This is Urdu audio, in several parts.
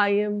IM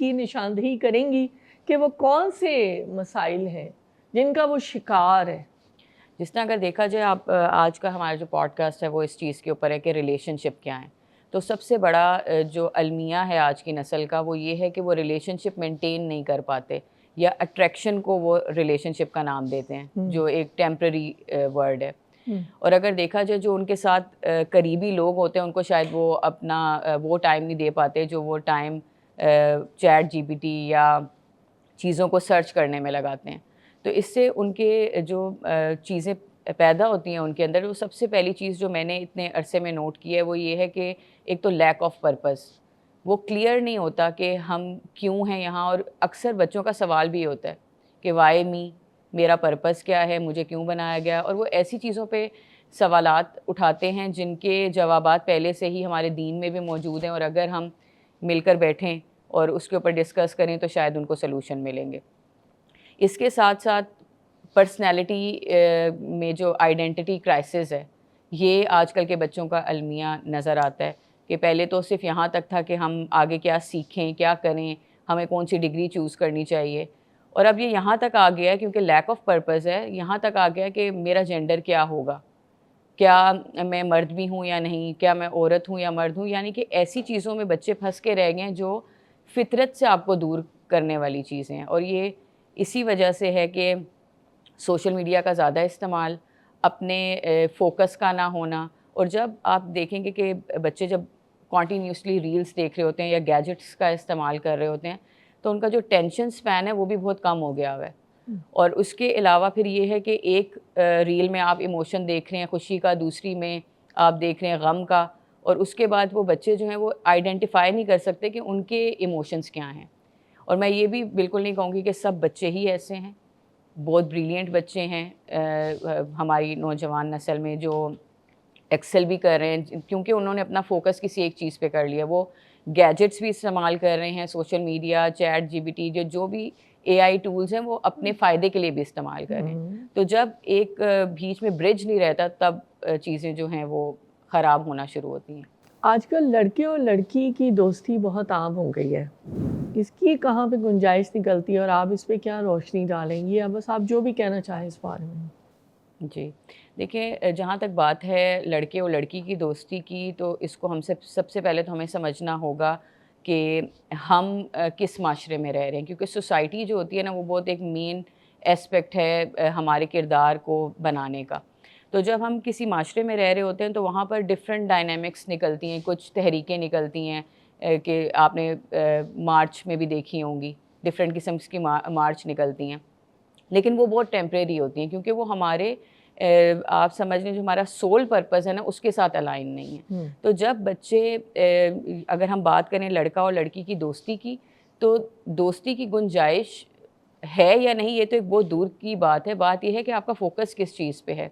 کی نشاندہی کریں گی کہ وہ کون سے مسائل ہیں جن کا وہ شکار ہے؟ جس طرح اگر دیکھا جائے آپ آج کا ہمارا جو پوڈ کاسٹ ہے وہ اس چیز کے اوپر ہے کہ ریلیشن شپ کیا ہیں. تو سب سے بڑا جو المیہ ہے آج کی نسل کا وہ یہ ہے کہ وہ ریلیشن شپ مینٹین نہیں کر پاتے, یا اٹریکشن کو وہ ریلیشن شپ کا نام دیتے ہیں جو ایک ٹیمپرری ورڈ ہے. اور اگر دیکھا جائے جو ان کے ساتھ قریبی لوگ ہوتے ہیں ان کو شاید وہ اپنا وہ ٹائم نہیں دے پاتے جو وہ time chat G P T یا چیزوں کو سرچ کرنے میں لگاتے ہیں. تو اس سے ان کے جو چیزیں پیدا ہوتی ہیں ان کے اندر, وہ سب سے پہلی چیز جو میں نے اتنے عرصے میں نوٹ کی ہے وہ یہ ہے کہ ایک تو لیک آف پرپز, وہ کلیئر نہیں ہوتا کہ ہم کیوں ہیں یہاں. اور اکثر بچوں کا سوال بھی ہوتا ہے کہ وائی می, میرا پرپز کیا ہے, مجھے کیوں بنایا گیا. اور وہ ایسی چیزوں پہ سوالات اٹھاتے ہیں جن کے جوابات پہلے سے ہی ہمارے دین میں بھی موجود ہیں, اور اگر ہم مل کر بیٹھیں اور اس کے اوپر ڈسکس کریں تو شاید ان کو سلوشن ملیں گے. اس کے ساتھ ساتھ پرسنالٹی میں جو آئیڈینٹی کرائسس ہے یہ آج کل کے بچوں کا المیہ نظر آتا ہے کہ پہلے تو صرف یہاں تک تھا کہ ہم آگے کیا سیکھیں, کیا کریں, ہمیں کون سی ڈگری چوز کرنی چاہیے, اور اب یہ یہاں تک آ گیا ہے کیونکہ لیک آف پرپز ہے, یہاں تک آ گیا کہ میرا جینڈر کیا ہوگا, کیا میں مرد بھی ہوں یا نہیں, کیا میں عورت ہوں یا مرد ہوں. یعنی کہ ایسی چیزوں میں بچے پھنس کے رہ گئے ہیں جو فطرت سے آپ کو دور کرنے والی چیزیں ہیں. اور یہ اسی وجہ سے ہے کہ سوشل میڈیا کا زیادہ استعمال, اپنے فوکس کا نہ ہونا. اور جب آپ دیکھیں گے کہ بچے جب کنٹینیوسلی ریلز دیکھ رہے ہوتے ہیں یا گیجٹس کا استعمال کر رہے ہوتے ہیں تو ان کا جو ٹینشن سپین ہے وہ بھی بہت کم ہو گیا ہوا ہے. اور اس کے علاوہ پھر یہ ہے کہ ایک ریل میں آپ ایموشن دیکھ رہے ہیں خوشی کا, دوسری میں آپ دیکھ رہے ہیں غم کا, اور اس کے بعد وہ بچے جو ہیں وہ آئیڈینٹیفائی نہیں کر سکتے کہ ان کے ایموشنز کیا ہیں. اور میں یہ بھی بالکل نہیں کہوں گی کہ سب بچے ہی ایسے ہیں, بہت بریلینٹ بچے ہیں ہماری نوجوان نسل میں جو ایکسل بھی کر رہے ہیں کیونکہ انہوں نے اپنا فوکس کسی ایک چیز پہ کر لیا. وہ گیجٹس بھی استعمال کر رہے ہیں, social media, chat G P T, جو بھی اے آئی ٹولز ہیں وہ اپنے فائدے کے لیے بھی استعمال کر رہے ہیں. تو جب ایک بیچ میں برج نہیں رہتا تب چیزیں جو ہیں وہ خراب ہونا شروع ہوتی ہیں. آج کل لڑکے اور لڑکی کی دوستی بہت عام ہو گئی ہے, اس کی کہاں پہ گنجائش نکلتی ہے اور آپ اس پہ کیا روشنی ڈالیں گی, یا بس آپ جو بھی کہنا چاہیں اس بارے میں؟ جی دیکھیں, جہاں تک بات ہے لڑکے اور لڑکی کی دوستی کی تو اس کو ہم سب سے پہلے تو ہمیں سمجھنا ہوگا کہ ہم کس معاشرے میں رہ رہے ہیں, کیونکہ سوسائٹی جو ہوتی ہے نا وہ بہت ایک مین اسپیکٹ ہے ہمارے کردار کو بنانے کا. تو جب ہم کسی معاشرے میں رہ رہے ہوتے ہیں تو وہاں پر ڈفرینٹ ڈائنامکس نکلتی ہیں, کچھ تحریکیں نکلتی ہیں کہ آپ نے مارچ میں بھی دیکھی ہوں گی, ڈفرینٹ قسم کی مارچ نکلتی ہیں, لیکن وہ بہت ٹیمپریری ہوتی ہیں کیونکہ وہ ہمارے آپ سمجھ لیں جو ہمارا سول پرپز ہے نا اس کے ساتھ الائن نہیں ہے. تو جب بچے اگر ہم بات کریں لڑکا اور لڑکی کی دوستی کی تو دوستی کی گنجائش ہے یا نہیں یہ تو ایک بہت دور کی بات ہے. بات یہ ہے کہ آپ کا فوکس کس چیز پہ ہے.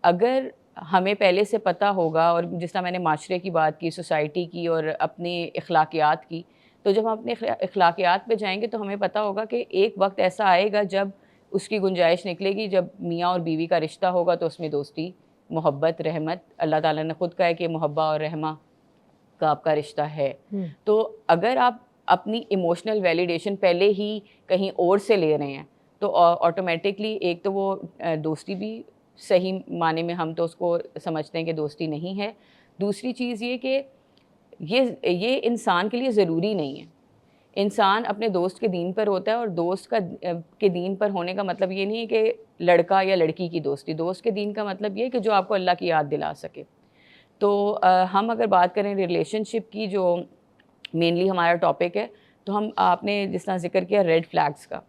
اگر ہمیں پہلے سے پتہ ہوگا, اور جس طرح میں نے معاشرے کی بات کی, سوسائٹی کی اور اپنے اخلاقیات کی, تو جب ہم اپنے اخلاقیات پہ جائیں گے تو ہمیں پتہ ہوگا کہ ایک وقت ایسا آئے گا جب اس کی گنجائش نکلے گی, جب میاں اور بیوی کا رشتہ ہوگا تو اس میں دوستی, محبت, رحمت, اللہ تعالیٰ نے خود کہا ہے کہ محبہ اور رحمہ کا آپ کا رشتہ ہے. تو اگر آپ اپنی ایموشنل ویلیڈیشن پہلے ہی کہیں اور سے لے رہے ہیں تو آٹومیٹکلی ایک تو وہ دوستی بھی صحیح معنی میں ہم تو اس کو سمجھتے ہیں کہ دوستی نہیں ہے. دوسری چیز یہ کہ یہ انسان کے لیے ضروری نہیں ہے. انسان اپنے دوست کے دین پر ہوتا ہے, اور دوست کے دین پر ہونے کا مطلب یہ نہیں ہے کہ لڑکا یا لڑکی کی دوستی. دوست کے دین کا مطلب یہ ہے کہ جو آپ کو اللہ کی یاد دلا سکے. تو ہم اگر بات کریں ریلیشن شپ کی جو مینلی ہمارا ٹاپک ہے, تو ہم آپ نے جس طرح ذکر کیا ریڈ فلیگز کا,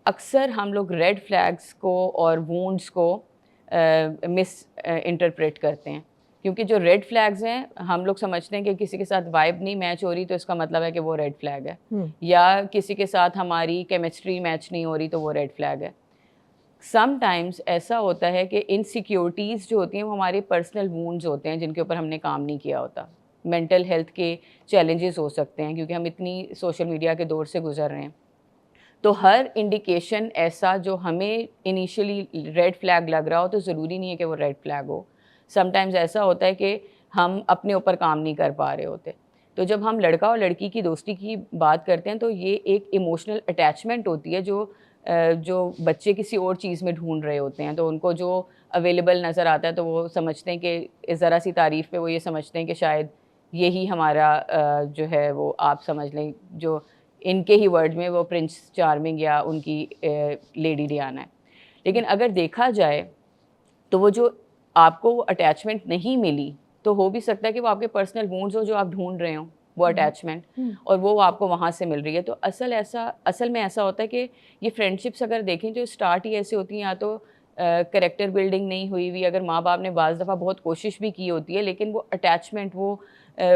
اکثر ہم لوگ ریڈ فلیگز کو اور وونڈس کو مس انٹرپریٹ کرتے ہیں, کیونکہ جو ریڈ فلیگز ہیں ہم لوگ سمجھتے ہیں کہ کسی کے ساتھ وائب نہیں میچ ہو رہی تو اس کا مطلب ہے کہ وہ ریڈ فلیگ ہے, یا کسی کے ساتھ ہماری کیمسٹری میچ نہیں ہو رہی تو وہ ریڈ فلیگ ہے. سم ٹائمز ایسا ہوتا ہے کہ انسیکیورٹیز جو ہوتی ہیں وہ ہمارے پرسنل وونڈز ہوتے ہیں جن کے اوپر ہم نے کام نہیں کیا ہوتا. مینٹل ہیلتھ کے چیلنجز ہو سکتے ہیں کیونکہ ہم اتنی سوشل میڈیا کے دور سے گزر رہے ہیں. تو ہر انڈیکیشن ایسا جو ہمیں انیشلی ریڈ فلیگ لگ رہا ہو تو ضروری نہیں ہے کہ وہ ریڈ فلیگ ہو. سم ٹائمز ایسا ہوتا ہے کہ ہم اپنے اوپر کام نہیں کر پا رہے ہوتے. تو جب ہم لڑکا اور لڑکی کی دوستی کی بات کرتے ہیں تو یہ ایک ایموشنل اٹیچمنٹ ہوتی ہے جو بچے کسی اور چیز میں ڈھونڈ رہے ہوتے ہیں. تو ان کو جو اویلیبل نظر آتا ہے تو وہ سمجھتے ہیں کہ ذرا سی تعریف پہ وہ یہ سمجھتے ہیں کہ شاید یہی ہمارا جو ہے وہ آپ سمجھ لیں جو ان کے ہی ورڈ میں وہ پرنس چارمنگ یا ان کی لیڈی ڈیانا ہے. لیکن اگر دیکھا جائے تو وہ جو آپ کو وہ اٹیچمنٹ نہیں ملی تو ہو بھی سکتا ہے کہ وہ آپ کے پرسنل وونڈز ہو جو آپ ڈھونڈ رہے ہوں وہ اٹیچمنٹ, اور وہ آپ کو وہاں سے مل رہی ہے. تو اصل میں ایسا ہوتا ہے کہ یہ فرینڈ شپس اگر دیکھیں جو اسٹارٹ ہی ایسے ہوتی ہیں, یا تو کریکٹر بلڈنگ نہیں ہوئی ہوئی, اگر ماں باپ نے بعض دفعہ بہت کوشش بھی کی ہوتی ہے لیکن وہ اٹیچمنٹ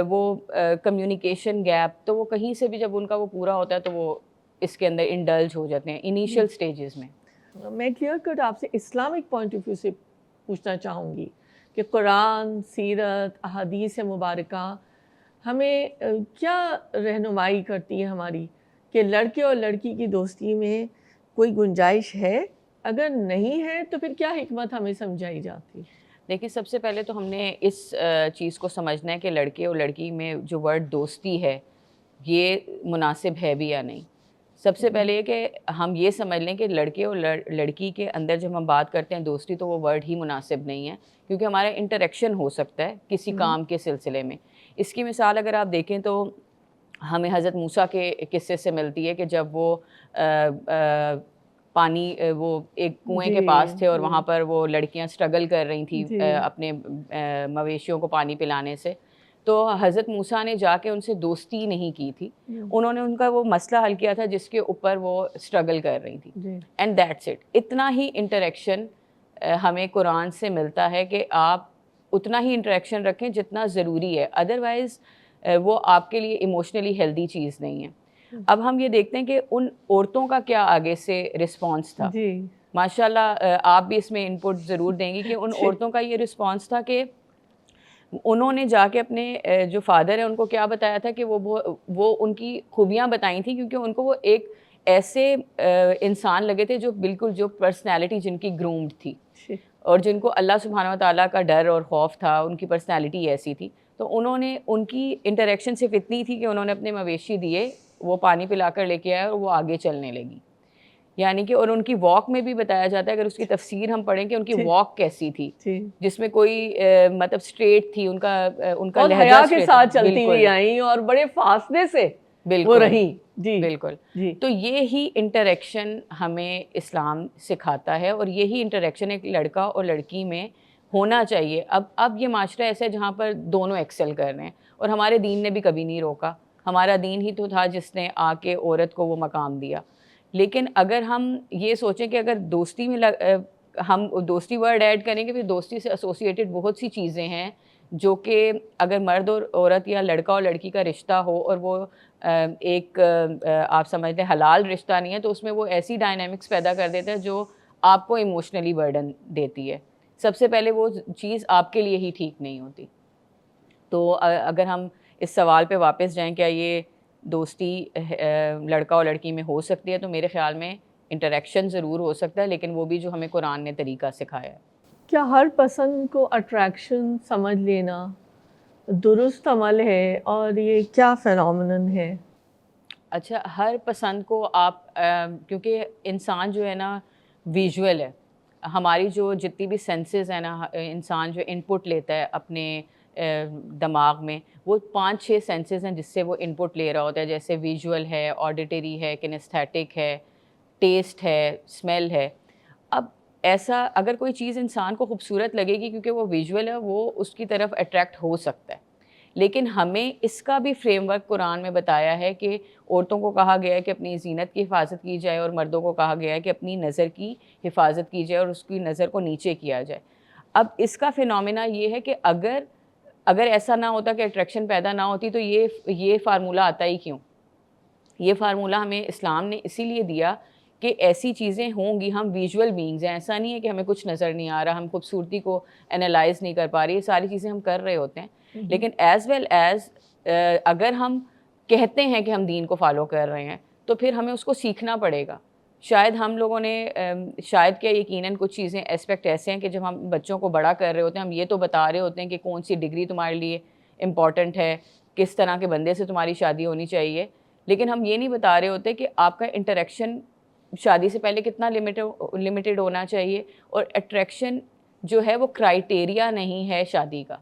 وہ کمیونیکیشن گیپ, تو وہ کہیں سے بھی جب ان کا وہ پورا ہوتا ہے تو وہ اس کے اندر انڈلج ہو جاتے ہیں انیشیل سٹیجز میں. میں کلیئر کٹ آپ سے اسلامک پوائنٹ آف ویو سے پوچھنا چاہوں گی کہ قرآن, سیرت, احادیث مبارکہ ہمیں کیا رہنمائی کرتی ہے ہماری کہ لڑکے اور لڑکی کی دوستی میں کوئی گنجائش ہے؟ اگر نہیں ہے تو پھر کیا حکمت ہمیں سمجھائی جاتی؟ دیکھیے, سب سے پہلے تو ہم نے اس چیز کو سمجھنا ہے کہ لڑکے اور لڑکی میں جو ورڈ دوستی ہے یہ مناسب ہے بھی یا نہیں. سب سے پہلے یہ کہ ہم یہ سمجھ لیں کہ لڑکے اور لڑکی کے اندر جب ہم بات کرتے ہیں دوستی تو وہ ورڈ ہی مناسب نہیں ہے, کیونکہ ہمارا انٹریکشن ہو سکتا ہے کسی کام کے سلسلے میں. اس کی مثال اگر آپ دیکھیں تو ہمیں حضرت موسیٰ کے قصے سے ملتی ہے کہ جب وہ پانی وہ ایک کنویں کے پاس تھے اور وہاں پر وہ لڑکیاں سٹرگل کر رہی تھیں اپنے مویشیوں کو پانی پلانے سے, تو حضرت موسیٰ نے جا کے ان سے دوستی نہیں کی تھی, انہوں نے ان کا وہ مسئلہ حل کیا تھا جس کے اوپر وہ سٹرگل کر رہی تھی, اینڈ دیٹس اٹ. اتنا ہی انٹریکشن ہمیں قرآن سے ملتا ہے کہ آپ اتنا ہی انٹریکشن رکھیں جتنا ضروری ہے, ادروائز وہ آپ کے لیے ایموشنلی ہیلدی چیز نہیں ہے. اب ہم یہ دیکھتے ہیں کہ ان عورتوں کا کیا آگے سے رسپانس تھا. ماشاء اللہ آپ بھی اس میں انپٹ ضرور دیں گی کہ ان عورتوں کا یہ رسپانس تھا کہ انہوں نے جا کے اپنے جو فادر ہیں ان کو کیا بتایا تھا کہ وہ ان کی خوبیاں بتائی تھیں, کیونکہ ان کو وہ ایک ایسے انسان لگے تھے جو بالکل جو پرسنالٹی جن کی گرومڈ تھی اور جن کو اللہ سبحانہ و تعالیٰ کا ڈر اور خوف تھا, ان کی پرسنالٹی ایسی تھی. تو انہوں نے ان کی انٹریکشن صرف اتنی تھی کہ انہوں نے اپنے مویشی دیے, وہ پانی پلا کر لے کے آئے اور وہ آگے چلنے لگی. یعنی کہ اور ان کی واک میں بھی بتایا جاتا ہے, اگر اس کی تفسیر ہم پڑھیں کہ ان کی واک کیسی تھی, جس میں کوئی مطلب اسٹریٹ تھی, ان کا لہجہ کے ساتھ چلتی ہوئی آئیں اور بڑے فاصلے سے وہ رہیں. بالکل. تو یہی انٹریکشن ہمیں اسلام سکھاتا ہے, اور یہی انٹریکشن ایک لڑکا اور لڑکی میں ہونا چاہیے. اب یہ معاشرہ ایسا ہے جہاں پر دونوں ایکسل کر رہے ہیں, اور ہمارے دین نے بھی کبھی نہیں روکا. ہمارا دین ہی تو تھا جس نے آ کے عورت کو وہ مقام دیا. لیکن اگر ہم یہ سوچیں کہ اگر دوستی میں ہم دوستی ورڈ ایڈ کریں گے, پھر دوستی سے ایسوسیٹڈ بہت سی چیزیں ہیں جو کہ اگر مرد اور عورت یا لڑکا اور لڑکی کا رشتہ ہو اور وہ ایک آپ سمجھتے ہیں حلال رشتہ نہیں ہے, تو اس میں وہ ایسی ڈائنامکس پیدا کر دیتا ہے جو آپ کو ایموشنلی برڈن دیتی ہے. سب سے پہلے وہ چیز آپ کے لیے ہی ٹھیک نہیں ہوتی. تو اگر ہم اس سوال پہ واپس جائیں کیا یہ دوستی لڑکا اور لڑکی میں ہو سکتی ہے, تو میرے خیال میں انٹریکشن ضرور ہو سکتا ہے, لیکن وہ بھی جو ہمیں قرآن نے طریقہ سکھایا ہے. کیا ہر پسند کو اٹریکشن سمجھ لینا درست عمل ہے, اور یہ کیا فینومینن ہے؟ اچھا, ہر پسند کو آپ کیونکہ انسان جو ہے نا ویژول ہے, ہماری جو جتنی بھی سینسز ہیں نا, انسان جو انپٹ لیتا ہے اپنے دماغ میں, وہ 5-6 سینسز ہیں جس سے وہ انپٹ لے رہا ہوتا ہے, جیسے ویژول ہے, آڈیٹری ہے, کنیستھیٹک ہے, ٹیسٹ ہے, اسمیل ہے. اب ایسا اگر کوئی چیز انسان کو خوبصورت لگے گی کیونکہ وہ ویژول ہے, وہ اس کی طرف اٹریکٹ ہو سکتا ہے. لیکن ہمیں اس کا بھی فریم ورک قرآن میں بتایا ہے کہ عورتوں کو کہا گیا ہے کہ اپنی زینت کی حفاظت کی جائے, اور مردوں کو کہا گیا ہے کہ اپنی نظر کی حفاظت کی جائے اور اس کی نظر کو نیچے کیا جائے. اب اس کا فینومینا یہ ہے کہ اگر ایسا نہ ہوتا کہ اٹریکشن پیدا نہ ہوتی تو یہ فارمولہ آتا ہی کیوں؟ یہ فارمولہ ہمیں اسلام نے اسی لیے دیا کہ ایسی چیزیں ہوں گی. ہم ویژول بینگز ہیں, ایسا نہیں ہے کہ ہمیں کچھ نظر نہیں آ رہا, ہم خوبصورتی کو انالائز نہیں کر پا رہی, یہ ساری چیزیں ہم کر رہے ہوتے ہیں. لیکن ایز ویل ایز اگر ہم کہتے ہیں کہ ہم دین کو فالو کر رہے ہیں تو پھر ہمیں اس کو سیکھنا پڑے گا. شاید ہم لوگوں نے شاید کیا یقیناً کچھ چیزیں اسپیکٹ ایسے ہیں کہ جب ہم بچوں کو بڑا کر رہے ہوتے ہیں, ہم یہ تو بتا رہے ہوتے ہیں کہ کون سی ڈگری تمہارے لیے امپورٹنٹ ہے, کس طرح کے بندے سے تمہاری شادی ہونی چاہیے، لیکن ہم یہ نہیں بتا رہے ہوتے کہ آپ کا انٹریکشن شادی سے پہلے کتنا لمیٹڈ ہونا چاہیے. اور اٹریکشن جو ہے وہ کرائٹیریا نہیں ہے شادی کا،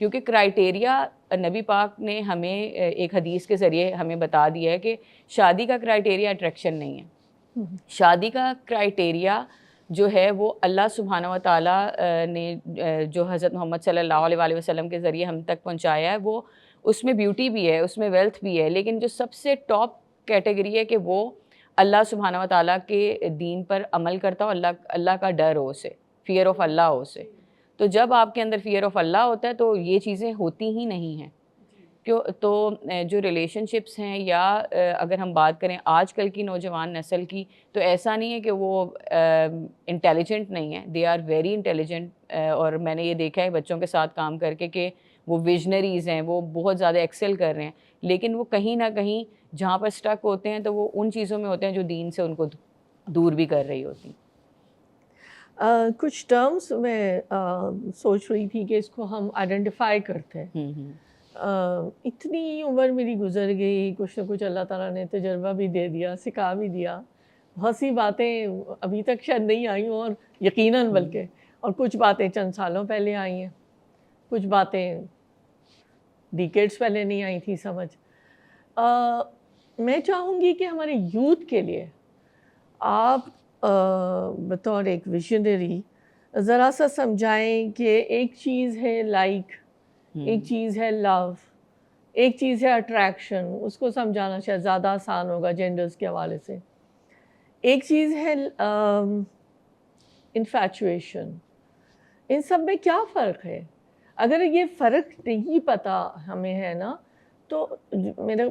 کیونکہ کرائٹیریا نبی پاک نے ہمیں ایک حدیث کے ذریعے ہمیں بتا دیا ہے کہ شادی کا کرائٹیریا اٹریکشن نہیں ہے. شادی کا کرائٹیریا جو ہے وہ اللہ سبحانہ و تعالیٰ نے جو حضرت محمد صلی اللہ علیہ وآلہ وسلم کے ذریعے ہم تک پہنچایا ہے، وہ اس میں بیوٹی بھی ہے، اس میں ویلتھ بھی ہے، لیکن جو سب سے ٹاپ کیٹیگری ہے کہ وہ اللہ سبحانہ و تعالیٰ کے دین پر عمل کرتا ہو، اللہ کا ڈر ہو اسے، فیئر آف اللہ ہو اسے. تو جب آپ کے اندر فیئر آف اللہ ہوتا ہے تو یہ چیزیں ہوتی ہی نہیں ہیں. تو جو ریلیشن شپس ہیں یا اگر ہم بات کریں آج کل کی نوجوان نسل کی، تو ایسا نہیں ہے کہ وہ انٹیلیجنٹ نہیں ہیں، دے آر ویری انٹیلیجنٹ. اور میں نے یہ دیکھا ہے بچوں کے ساتھ کام کر کے کہ وہ ویژنریز ہیں، وہ بہت زیادہ ایکسل کر رہے ہیں، لیکن وہ کہیں نہ کہیں جہاں پر اسٹک ہوتے ہیں تو وہ ان چیزوں میں ہوتے ہیں جو دین سے ان کو دور بھی کر رہی ہوتی. کچھ ٹرمز میں سوچ رہی تھی کہ اس کو ہم آئیڈینٹیفائی کرتے ہیں. اتنی عمر میری گزر گئی، کچھ نہ کچھ اللہ تعالیٰ نے تجربہ بھی دے دیا، سکھا بھی دیا. بہت سی باتیں ابھی تک شاید نہیں آئیں اور یقیناً بلکہ، اور کچھ باتیں چند سالوں پہلے آئی ہیں، کچھ باتیں ڈیکیڈز پہلے نہیں آئی تھی سمجھ. میں چاہوں گی کہ ہمارے یوتھ کے لیے آپ بطور ایک ویژنری ذرا سا سمجھائیں کہ ایک چیز ہے لائک، ایک چیز ہے لو، ایک چیز ہے اٹریکشن. اس کو سمجھانا شاید زیادہ آسان ہوگا جینڈرز کے حوالے سے. ایک چیز ہے انفیچویشن. ان سب میں کیا فرق ہے؟ اگر یہ فرق نہیں پتہ ہمیں ہے نا، تو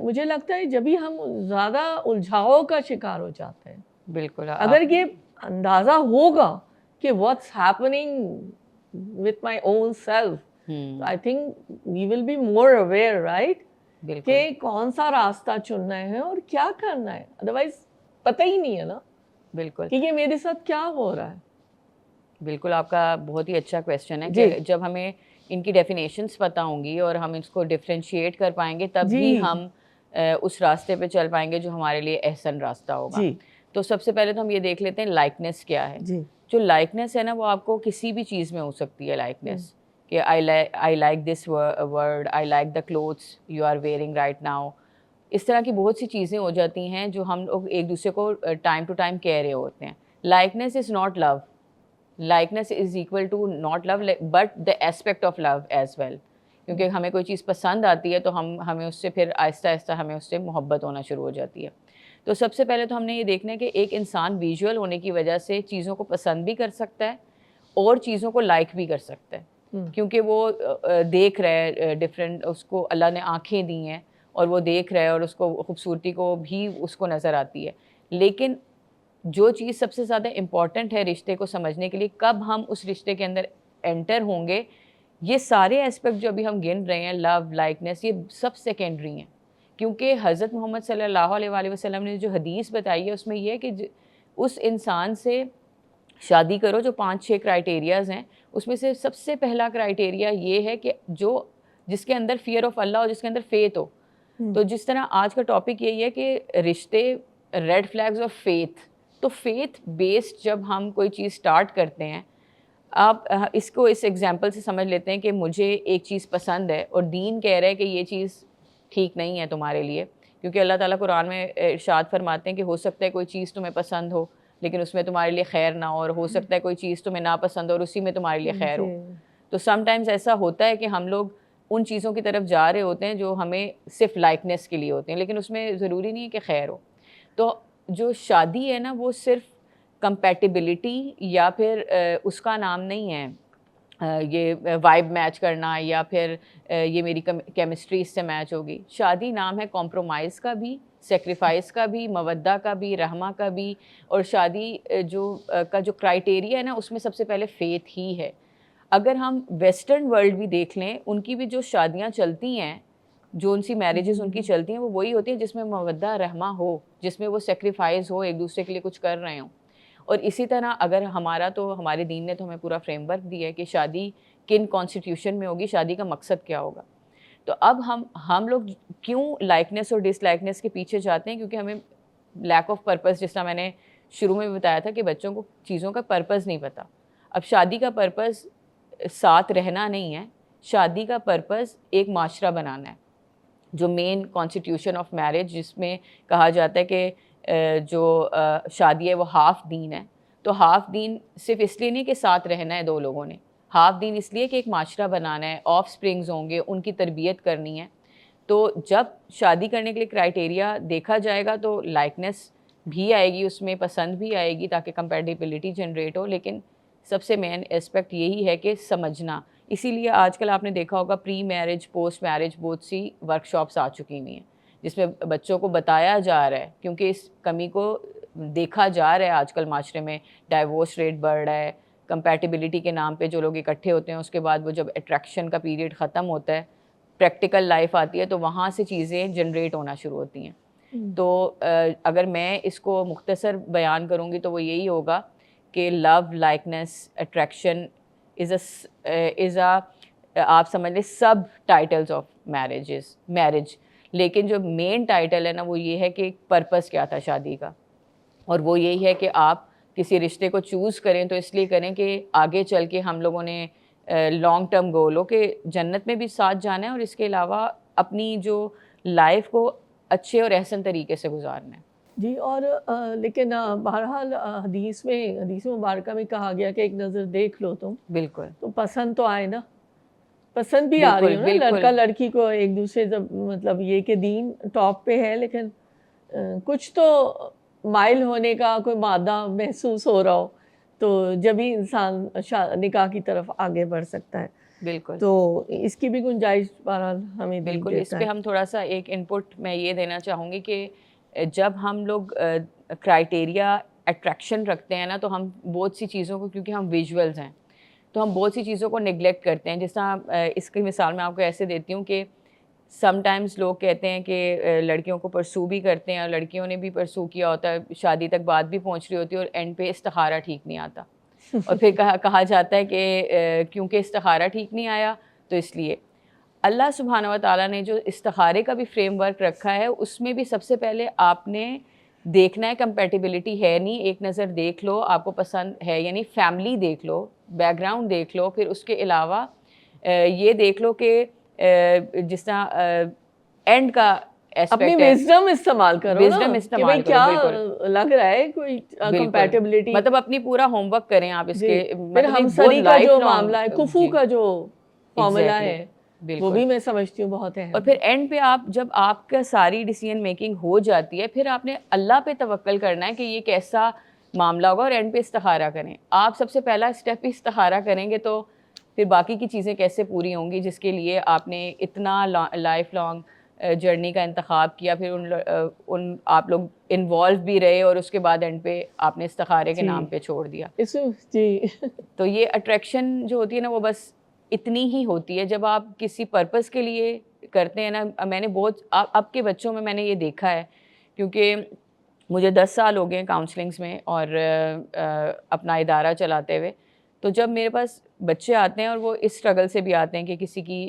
مجھے لگتا ہے جبھی ہم زیادہ الجھاؤ کا شکار ہو جاتے ہیں. بالکل. اگر یہ اندازہ ہوگا کہ what's happening with my own self, I think we will be more aware, right? کہ کون سا راستہ چننا ہے اور کیا کرنا ہے. ادروائز پتہ ہی نہیں ہے نا بالکل کہ یہ میرے ساتھ کیا ہو رہا ہے. بالکل، آپ کا بہت ہی اچھا کویسچن ہے کہ جب ہمیں ان کی ڈیفینیشنس پتہ ہوں گی اور ہم اس کو ڈفرینشیٹ کر پائیں گے تب ہی ہم اس راستے پہ چل پائیں گے جو ہمارے لیے احسن راستہ ہوگا. تو سب سے پہلے تو ہم یہ دیکھ لیتے ہیں لائکنیس کیا ہے. جو لائکنیس ہے نا وہ آپ کو کسی بھی چیز میں ہو سکتی ہے. لائکنیس کہ I like this word, I like the clothes you are wearing right now. اس طرح کی بہت سی چیزیں ہو جاتی ہیں جو ہم لوگ ایک دوسرے کو ٹائم ٹو ٹائم کہہ رہے ہوتے ہیں. Likeness is not love. Likeness is equal to not love but the aspect of love as well. کیونکہ ہمیں کوئی چیز پسند آتی ہے تو ہمیں اس سے پھر آہستہ آہستہ ہمیں اس سے محبت ہونا شروع ہو جاتی ہے. تو سب سے پہلے تو ہم نے یہ دیکھنا ہے کہ ایک انسان ویژول ہونے کی وجہ سے چیزوں کو پسند بھی کر سکتا ہے اور چیزوں کو لائک بھی کر سکتا ہے. کیونکہ وہ دیکھ رہا ہے ڈفرینٹ، اس کو اللہ نے آنکھیں دی ہیں اور وہ دیکھ رہا ہے اور اس کو خوبصورتی کو بھی اس کو نظر آتی ہے. لیکن جو چیز سب سے زیادہ امپورٹنٹ ہے رشتے کو سمجھنے کے لیے، کب ہم اس رشتے کے اندر انٹر ہوں گے، یہ سارے اسپیکٹ جو ابھی ہم گن رہے ہیں، لو، لائکنیس، یہ سب سیکنڈری ہیں. کیونکہ حضرت محمد صلی اللہ علیہ وآلہ وسلم نے جو حدیث بتائی ہے اس میں یہ ہے کہ اس انسان سے شادی کرو جو 5-6 کرائٹیریاز ہیں. اس میں سے سب سے پہلا کرائٹیریا یہ ہے کہ جس کے اندر فیئر آف اللہ ہو، جس کے اندر فیتھ ہو. تو جس طرح آج کا ٹاپک یہی ہے کہ رشتے، ریڈ فلیگز آف فیتھ. تو فیتھ بیسڈ جب ہم کوئی چیز سٹارٹ کرتے ہیں، آپ اس کو اس ایگزامپل سے سمجھ لیتے ہیں کہ مجھے ایک چیز پسند ہے اور دین کہہ رہا ہے کہ یہ چیز ٹھیک نہیں ہے تمہارے لیے. کیونکہ اللہ تعالیٰ قرآن میں ارشاد فرماتے ہیں کہ ہو سکتا ہے کوئی چیز تمہیں پسند ہو لیکن اس میں تمہارے لیے خیر نہ ہو، اور ہو سکتا ہے کوئی چیز تمہیں ناپسند ہو اور اسی میں تمہارے لیے خیر ہو. تو سم ٹائمز ایسا ہوتا ہے کہ ہم لوگ ان چیزوں کی طرف جا رہے ہوتے ہیں جو ہمیں صرف لائکنیس کے لیے ہوتے ہیں، لیکن اس میں ضروری نہیں ہے کہ خیر ہو. تو جو شادی ہے نا وہ صرف کمپیٹیبلٹی یا پھر اس کا نام نہیں ہے یہ وائب میچ کرنا یا پھر یہ میری کیمسٹری اس سے میچ ہوگی. شادی نام ہے کمپرومائز کا بھی، سیکریفائس کا بھی، مودہ کا بھی، رحمہ کا بھی. اور شادی جو کرائٹیریا ہے نا اس میں سب سے پہلے فیتھ ہی ہے. اگر ہم ویسٹرن ورلڈ بھی دیکھ لیں، ان کی بھی جو شادیاں چلتی ہیں، جو ان سی میرجز ان کی چلتی ہیں، وہ وہی ہوتی ہیں جس میں مودہ رحمہ ہو، جس میں وہ سیکریفائز ہو، ایک دوسرے کے لیے کچھ کر رہے ہوں. اور اسی طرح اگر ہمارے دین نے تو ہمیں پورا فریم ورک دیا ہے کہ شادی کن کانسٹیٹیوشن میں ہوگی، شادی کا مقصد کیا ہوگا. تو اب ہم لوگ کیوں لائکنیس اور ڈس لائکنیس کے پیچھے جاتے ہیں؟ کیونکہ ہمیں لیک آف پرپز، جس طرح میں نے شروع میں بھی بتایا تھا کہ بچوں کو چیزوں کا پرپز نہیں پتہ. اب شادی کا پرپز ساتھ رہنا نہیں ہے، شادی کا پرپز ایک معاشرہ بنانا ہے. جو مین کانسٹیٹیوشن آف میرج جس میں کہا جاتا ہے کہ جو شادی ہے وہ ہاف دین ہے. تو ہاف دین صرف اس لیے نہیں کہ ساتھ رہنا ہے دو لوگوں نے، ہاف دین اس لیے کہ ایک معاشرہ بنانا ہے، آف سپرنگز ہوں گے، ان کی تربیت کرنی ہے. تو جب شادی کرنے کے لیے کرائٹیریا دیکھا جائے گا تو لائکنیس بھی آئے گی، اس میں پسند بھی آئے گی تاکہ کمپیٹیبلٹی جنریٹ ہو. لیکن سب سے مین اسپیکٹ یہی ہے کہ سمجھنا. اسی لیے آج کل آپ نے دیکھا ہوگا پری میرج پوسٹ میرج بہت سی ورک شاپس آ چکی ہوئی ہیں جس میں بچوں کو بتایا جا رہا ہے، کیونکہ اس کمی کو دیکھا جا رہا ہے آج کل معاشرے میں. ڈائیورس ریٹ بڑھ رہا ہے، کمپیٹیبلٹی کے نام پہ جو لوگ اکٹھے ہوتے ہیں اس کے بعد وہ جب اٹریکشن کا پیریڈ ختم ہوتا ہے، پریکٹیکل لائف آتی ہے تو وہاں سے چیزیں جنریٹ ہونا شروع ہوتی ہیں. تو اگر میں اس کو مختصر بیان کروں گی تو وہ یہی ہوگا کہ لو، لائکنیس، اٹریکشن از آپ سمجھ لیں سب ٹائٹلز آف میرج. لیکن جو مین ٹائٹل ہے نا وہ یہ ہے کہ پرپس کیا تھا شادی کا، اور وہ یہی ہے کہ آپ کسی رشتے کو چوز کریں تو اس لیے کریں کہ آگے چل کے ہم لوگوں نے لانگ ٹرم گول ہو کہ جنت میں بھی ساتھ جانا ہے، اور اس کے علاوہ اپنی جو لائف کو اچھے اور احسن طریقے سے گزارنا ہے. جی. اور لیکن بہرحال حدیث مبارکہ میں کہا گیا کہ ایک نظر دیکھ لو تم، بالکل تو پسند تو آئے نا، پسند بھی آ رہی بالکل ہو نا بالکل لڑکا لڑکی کو ایک دوسرے جب مطلب یہ کہ دین ٹاپ پہ ہے لیکن کچھ تو مائل ہونے کا کوئی مادہ محسوس ہو رہا ہو تو جب ہی انسان نکاح کی طرف آگے بڑھ سکتا ہے. بالکل تو اس کی بھی گنجائش بہرحال ہمیں دین بالکل. اس دیتا پہ ہے. ہم تھوڑا سا ایک انپٹ میں یہ دینا چاہوں گی کہ جب ہم لوگ کرائٹیریا اٹریکشن رکھتے ہیں نا تو ہم بہت سی چیزوں کو، کیونکہ ہم ویژولز ہیں تو ہم بہت سی چیزوں کو نگلیکٹ کرتے ہیں. جس طرح اس کی مثال میں آپ کو ایسے دیتی ہوں کہ سم ٹائمز لوگ کہتے ہیں کہ لڑکیوں کو پرسو بھی کرتے ہیں اور لڑکیوں نے بھی پرسو کیا ہوتا ہے، شادی تک بات بھی پہنچ رہی ہوتی ہے اور اینڈ پہ استخارہ ٹھیک نہیں آتا. اور پھر کہا جاتا ہے کہ کیونکہ استخارہ ٹھیک نہیں آیا تو اس لیے اللہ سبحانہ و تعالیٰ نے جو استخارے کا بھی فریم ورک رکھا ہے اس میں بھی سب سے پہلے آپ نے دیکھنا ہے کمپیٹیبلٹی ہے نہیں، ایک نظر دیکھ لو آپ کو پسند ہے یعنی فیملی دیکھ لو، بیک گراؤنڈ دیکھ لو. پھر اس کے علاوہ یہ دیکھ لو کہ جس طرح اینڈ کا اپنی ایسپیکٹ ہے، وزڈم استعمال کرو نا وزڈم کہ استعمال بھئی کرو. کیا بالکل لگ رہا ہے کوئی بالکل، کمپیٹیبلٹی. مطلب اپنی پورا ہوم ورک کریں آپ اس جی. کے، پھر مطلب ایک بہت ہمسری کا لائف جو معاملہ ہے، لانگ. کفو جی کا جو فارمولا ایگزیکٹلی ہے وہ بالکل. بھی میں سمجھتی ہوں بہت اہم اور ہے. پھر اینڈ پہ آپ جب آپ کا ساری ڈیسیژن میکنگ ہو جاتی ہے پھر آپ نے اللہ پہ توکل کرنا ہے کہ یہ کیسا معاملہ ہوگا، اور اینڈ پہ استخارہ کریں. آپ سب سے پہلا اسٹیپ ہی استخارہ کریں گے تو پھر باقی کی چیزیں کیسے پوری ہوں گی جس کے لیے آپ نے اتنا لائف لانگ جرنی کا انتخاب کیا. پھر ان آپ لوگ انوالو بھی رہے اور اس کے بعد اینڈ پہ آپ نے استخارے کے جی. نام پہ چھوڑ دیا. جی. تو یہ اٹریکشن جو ہوتی ہے نا وہ بس اتنی ہی ہوتی ہے جب آپ کسی پرپس کے لیے کرتے ہیں نا. میں نے بہت اب کے بچوں میں نے یہ دیکھا ہے کیونکہ مجھے 10 سال ہو گئے ہیں کاؤنسلنگس میں اور اپنا ادارہ چلاتے ہوئے. تو جب میرے پاس بچے آتے ہیں اور وہ اس اسٹرگل سے بھی آتے ہیں کہ کسی کی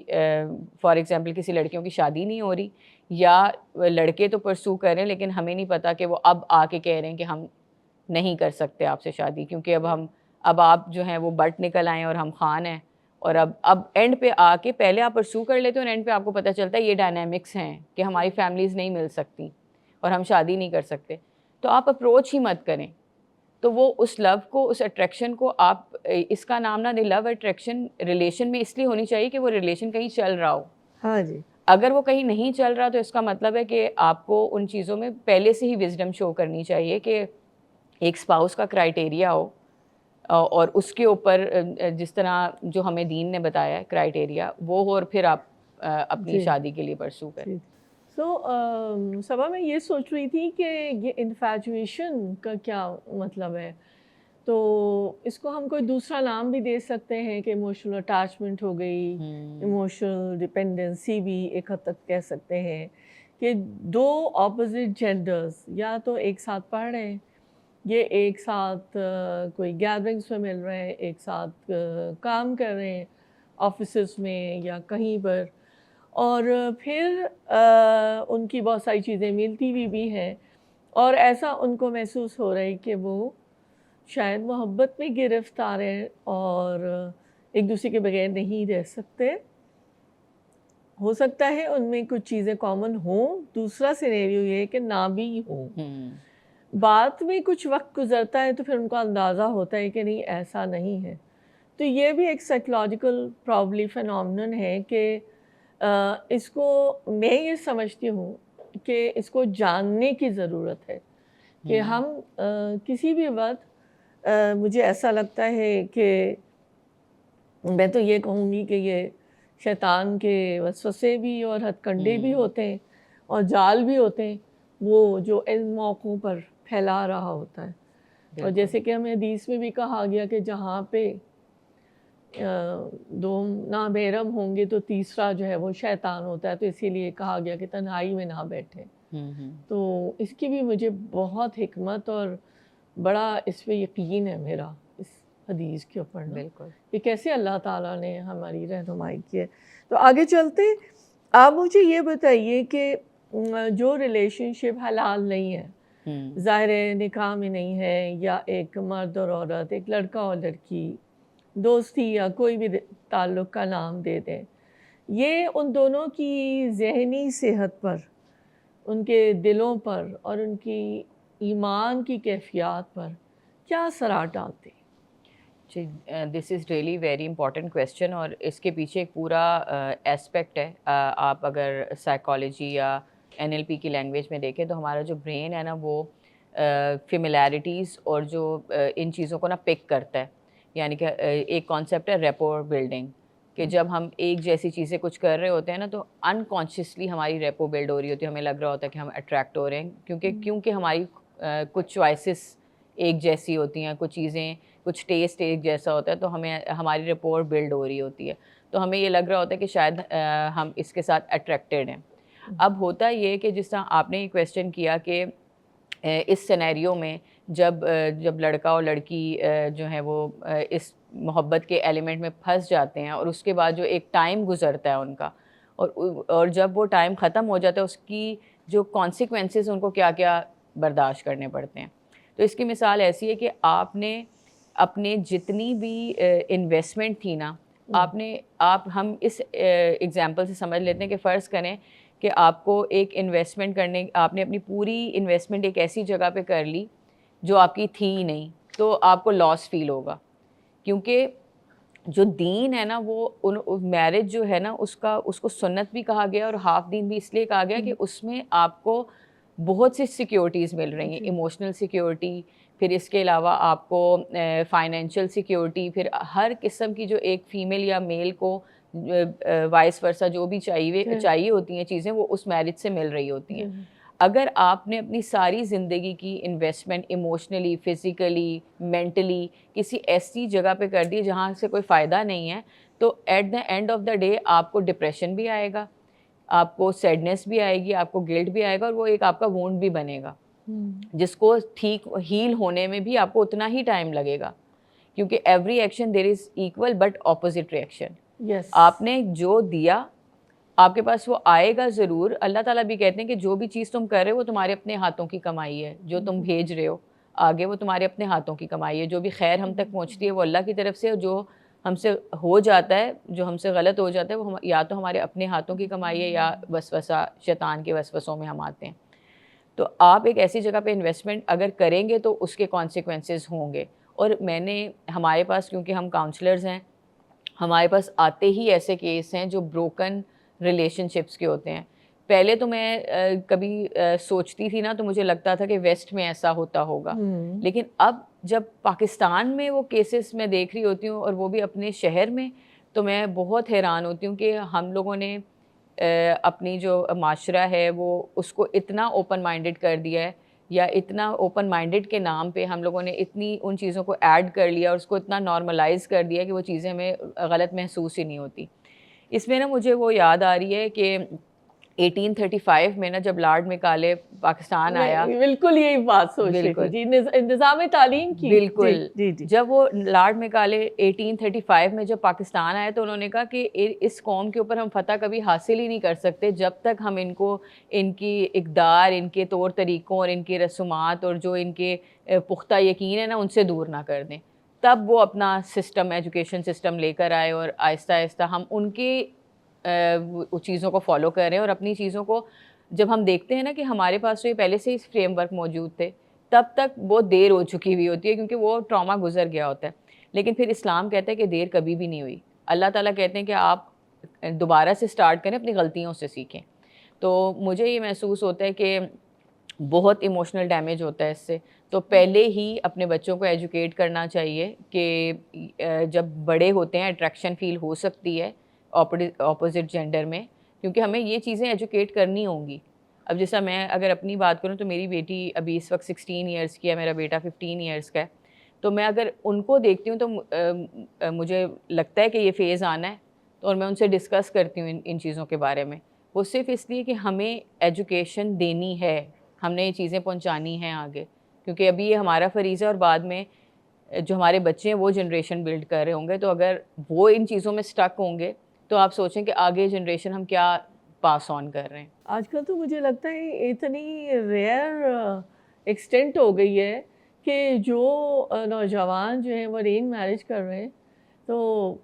فار ایگزامپل کسی لڑکیوں کی شادی نہیں ہو رہی یا لڑکے تو پرسو کر رہے ہیں لیکن ہمیں نہیں پتہ کہ وہ اب آ کے کہہ رہے ہیں کہ ہم نہیں کر سکتے آپ سے شادی کیونکہ اب آپ جو ہیں وہ بٹ نکل آئیں اور ہم خان ہیں. اور اب اینڈ پہ آ کے پہلے آپ پرسو کر لیتے ہیں اور اینڈ پہ آپ کو پتہ چلتا ہے یہ ڈائنامکس ہیں کہ ہماری فیملیز نہیں مل سکتی اور ہم شادی نہیں کر سکتے. تو آپ اپروچ ہی مت کریں. تو وہ اس لو کو، اس اٹریکشن کو آپ اس کا نام نہ دیں. لو اٹریکشن ریلیشن میں اس لیے ہونی چاہیے کہ وہ ریلیشن کہیں چل رہا ہو. ہاں جی. اگر وہ کہیں نہیں چل رہا تو اس کا مطلب ہے کہ آپ کو ان چیزوں میں پہلے سے ہی وزڈم شو کرنی چاہیے کہ ایک اسپاؤس کا کرائٹیریا ہو اور اس کے اوپر جس طرح جو ہمیں دین نے بتایا ہے کرائٹیریا وہ ہو، اور پھر آپ اپنی جی. شادی کے لیے پرسو کریں. جی. صبا میں یہ سوچ رہی تھی کہ یہ انفیچویشن کا کیا مطلب ہے. تو اس کو ہم کوئی دوسرا نام بھی دے سکتے ہیں کہ ایموشنل اٹیچمنٹ ہو گئی، ایموشنل ڈپینڈنسی بھی ایک حد تک کہہ سکتے ہیں کہ دو اپوزٹ جینڈرز یا تو ایک ساتھ پڑھ رہے ہیں، یہ ایک ساتھ کوئی گیدرنگس میں مل رہے ہیں، ایک ساتھ کام کر رہے ہیں آفیسز میں یا کہیں پر، اور پھر ان کی بہت ساری چیزیں ملتی ہوئی بھی ہیں اور ایسا ان کو محسوس ہو رہا ہے کہ وہ شاید محبت میں گرفتار ہیں اور ایک دوسرے کے بغیر نہیں رہ سکتے. ہو سکتا ہے ان میں کچھ چیزیں کامن ہوں. دوسرا سینیریو یہ ہے کہ نہ بھی ہوں. بات میں کچھ وقت گزرتا ہے تو پھر ان کو اندازہ ہوتا ہے کہ نہیں ایسا نہیں ہے. تو یہ بھی ایک سائیکلوجیکل پرابلی فینومینن ہے کہ اس کو میں یہ سمجھتی ہوں کہ اس کو جاننے کی ضرورت ہے کہ ہم کسی بھی وقت مجھے ایسا لگتا ہے کہ میں تو یہ کہوں گی کہ یہ شیطان کے وسوسے بھی اور ہتھ کنڈے بھی ہوتے ہیں اور جال بھی ہوتے ہیں وہ جو ان موقعوں پر پھیلا رہا ہوتا ہے. اور جیسے کہ ہمیں حدیث میں بھی کہا گیا کہ جہاں پہ دو نامحرم ہوں گے تو تیسرا جو ہے وہ شیطان ہوتا ہے. تو اسی لیے کہا گیا کہ تنہائی میں نہ بیٹھے. تو اس کی بھی مجھے بہت حکمت اور بڑا اس پہ یقین ہے میرا اس حدیث کے اوپر. بالکل کہ کیسے اللہ تعالیٰ نے ہماری رہنمائی کی ہے. تو آگے چلتے آپ مجھے یہ بتائیے کہ جو ریلیشن شپ حلال نہیں ہے, ظاہر نکاح میں نہیں ہے, یا ایک مرد اور عورت, ایک لڑکا اور لڑکی, دوستی یا کوئی بھی تعلق کا نام دے دیں, یہ ان دونوں کی ذہنی صحت پر, ان کے دلوں پر اور ان کی ایمان کی کیفیات پر کیا اثرات ڈالتے ہیں؟ جی, this is really very important question, اور اس کے پیچھے ایک پورا اسپیکٹ ہے. آپ اگر سائیکالوجی یا NLP کی لینگویج میں دیکھیں تو ہمارا جو برین ہے نا وہ فیملیرٹیز اور جو ان چیزوں کو نا پک کرتا ہے. یعنی کہ ایک کانسیپٹ ہے ریپو بلڈنگ, کہ جب ہم ایک جیسی چیزیں کچھ کر رہے ہوتے ہیں نا تو انکانشیسلی ہماری ریپو بلڈ ہو رہی ہوتی ہے. ہمیں لگ رہا ہوتا ہے کہ ہم اٹریکٹ ہو رہے ہیں کیونکہ ہماری کچھ چوائسیز ایک جیسی ہوتی ہیں, کچھ چیزیں, کچھ ٹیسٹ ایک جیسا ہوتا ہے, تو ہماری رپورٹ بلڈ ہو رہی ہوتی ہے. تو ہمیں یہ لگ رہا ہوتا ہے کہ شاید ہم اس کے ساتھ اٹریکٹیڈ ہیں. اب ہوتا یہ کہ جس طرح آپ نے یہ کویسچن کیا کہ اس سینیریو میں جب لڑکا اور لڑکی جو ہے وہ اس محبت کے ایلیمنٹ میں پھنس جاتے ہیں, اور اس کے بعد جو ایک ٹائم گزرتا ہے ان کا, اور جب وہ ٹائم ختم ہو جاتا ہے اس کی جو کانسیکوینسز ان کو کیا کیا برداشت کرنے پڑتے ہیں. تو اس کی مثال ایسی ہے کہ آپ نے اپنے جتنی بھی انویسٹمنٹ تھی نا, ہم اس ایگزامپل سے سمجھ لیتے ہیں کہ فرض کریں کہ آپ کو ایک انویسٹمنٹ کرنے, آپ نے اپنی پوری انویسٹمنٹ ایک ایسی جگہ پہ کر لی جو آپ کی تھی ہی نہیں, تو آپ کو لاس فیل ہوگا. کیونکہ جو دین ہے نا وہ میرج جو ہے نا اس کو سنت بھی کہا گیا اور ہاف دین بھی اس لیے کہا گیا کہ اس میں آپ کو بہت سی سیکیورٹیز مل رہی ہیں. ایموشنل سیکیورٹی, پھر اس کے علاوہ آپ کو فائنینشیل سیکیورٹی, پھر ہر قسم کی جو ایک فیمیل یا میل کو وائس ورسا جو بھی چاہیے ہوتی ہیں چیزیں, وہ اس میرج سے مل رہی ہوتی ہیں. اگر آپ نے اپنی ساری زندگی کی انویسٹمنٹ ایموشنلی, فزیکلی, مینٹلی کسی ایسی جگہ پہ کر دی جہاں سے کوئی فائدہ نہیں ہے, تو at the end of the day آپ کو ڈپریشن بھی آئے گا, آپ کو سیڈنس بھی آئے گی, آپ کو گلٹ بھی آئے گا, اور وہ ایک آپ کا وونڈ بھی بنے گا جس کو ٹھیک ہیل ہونے میں بھی آپ کو اتنا ہی ٹائم لگے گا. کیونکہ every action there is equal but opposite reaction. آپ نے جو دیا آپ کے پاس وہ آئے گا ضرور. اللہ تعالیٰ بھی کہتے ہیں کہ جو بھی چیز تم کر رہے ہو وہ تمہارے اپنے ہاتھوں کی کمائی ہے, جو تم بھیج رہے ہو آگے وہ تمہارے اپنے ہاتھوں کی کمائی ہے. جو بھی خیر ہم تک پہنچتی ہے وہ اللہ کی طرف سے, اور جو ہم سے ہو جاتا ہے, جو ہم سے غلط ہو جاتا ہے, وہ یا تو ہمارے اپنے ہاتھوں کی کمائی ہے یا وسوسہ شیطان کے وسوسوں میں ہم آتے ہیں. تو آپ ایک ایسی جگہ پہ انویسٹمنٹ اگر کریں گے تو اس کے کانسیکوینسز ہوں گے. اور ہمارے پاس کیونکہ ہم کاؤنسلرز ہیں, ہمارے پاس آتے ہی ایسے کیس ہیں جو بروکن ریلیشن شپس کے ہوتے ہیں. پہلے تو میں کبھی سوچتی تھی نا تو مجھے لگتا تھا کہ ویسٹ میں ایسا ہوتا ہوگا, لیکن اب جب پاکستان میں وہ کیسز میں دیکھ رہی ہوتی ہوں اور وہ بھی اپنے شہر میں, تو میں بہت حیران ہوتی ہوں کہ ہم لوگوں نے اپنی جو معاشرہ ہے وہ اس کو اتنا اوپن مائنڈڈ کر دیا ہے, یا اتنا اوپن مائنڈڈ کے نام پہ ہم لوگوں نے اتنی ان چیزوں کو ایڈ کر لیا اور اس کو اتنا نارملائز کر دیا کہ وہ چیزیں ہمیں غلط محسوس ہی نہیں ہوتی. اس میں نا مجھے وہ یاد آ رہی ہے کہ 1835 میں نا جب لارڈ مکالے پاکستان آیا, بالکل یہی بات سوچ رہی تھی جی, نظام تعلیم کی. بالکل جی جی. جب وہ لارڈ مکالے 1835 میں جب پاکستان آئے تو انہوں نے کہا کہ اس قوم کے اوپر ہم فتح کبھی حاصل ہی نہیں کر سکتے جب تک ہم ان کو ان کی اقدار, ان کے طور طریقوں اور ان کے رسومات اور جو ان کے پختہ یقین ہے نا ان سے دور نہ کر دیں. تب وہ اپنا سسٹم, ایجوکیشن سسٹم لے کر آئے اور آہستہ آہستہ ہم ان کی چیزوں کو فالو کر رہے ہیں. اور اپنی چیزوں کو جب ہم دیکھتے ہیں نا کہ ہمارے پاس تو یہ پہلے سے ہی فریم ورک موجود تھے, تب تک بہت دیر ہو چکی ہوئی ہوتی ہے کیونکہ وہ ٹراما گزر گیا ہوتا ہے. لیکن پھر اسلام کہتا ہے کہ دیر کبھی بھی نہیں ہوئی. اللہ تعالیٰ کہتے ہیں کہ آپ دوبارہ سے سٹارٹ کریں, اپنی غلطیوں سے سیکھیں. تو مجھے یہ محسوس ہوتا ہے کہ بہت ایموشنل ڈیمیج ہوتا ہے اس سے. تو پہلے ہی اپنے بچوں کو ایجوکیٹ کرنا چاہیے کہ جب بڑے ہوتے ہیں اٹریکشن فیل ہو سکتی ہے اپوزٹ جینڈر میں, کیونکہ ہمیں یہ چیزیں ایجوکیٹ کرنی ہوں گی. اب جیسا میں اگر اپنی بات کروں تو میری بیٹی ابھی اس وقت 16 ایئرس کی ہے, میرا بیٹا 15 ایئرس کا ہے. تو میں اگر ان کو دیکھتی ہوں تو مجھے لگتا ہے کہ یہ فیز آنا ہے, اور میں ان سے ڈسکس کرتی ہوں ان چیزوں کے بارے میں. وہ صرف اس لیے کہ ہمیں ایجوکیشن دینی ہے, ہم نے یہ چیزیں پہنچانی ہیں آگے, کیونکہ ابھی یہ ہمارا فریضہ اور بعد میں جو ہمارے بچے ہیں وہ جنریشن بلڈ کر رہے ہوں گے. تو اگر وہ ان چیزوں میں سٹک ہوں گے تو آپ سوچیں کہ آگے جنریشن ہم کیا پاس آن کر رہے ہیں. آج کل تو مجھے لگتا ہے اتنی ریئر ایکسٹینٹ ہو گئی ہے کہ جو نوجوان جو ہیں وہ ارینج میرج کر رہے ہیں تو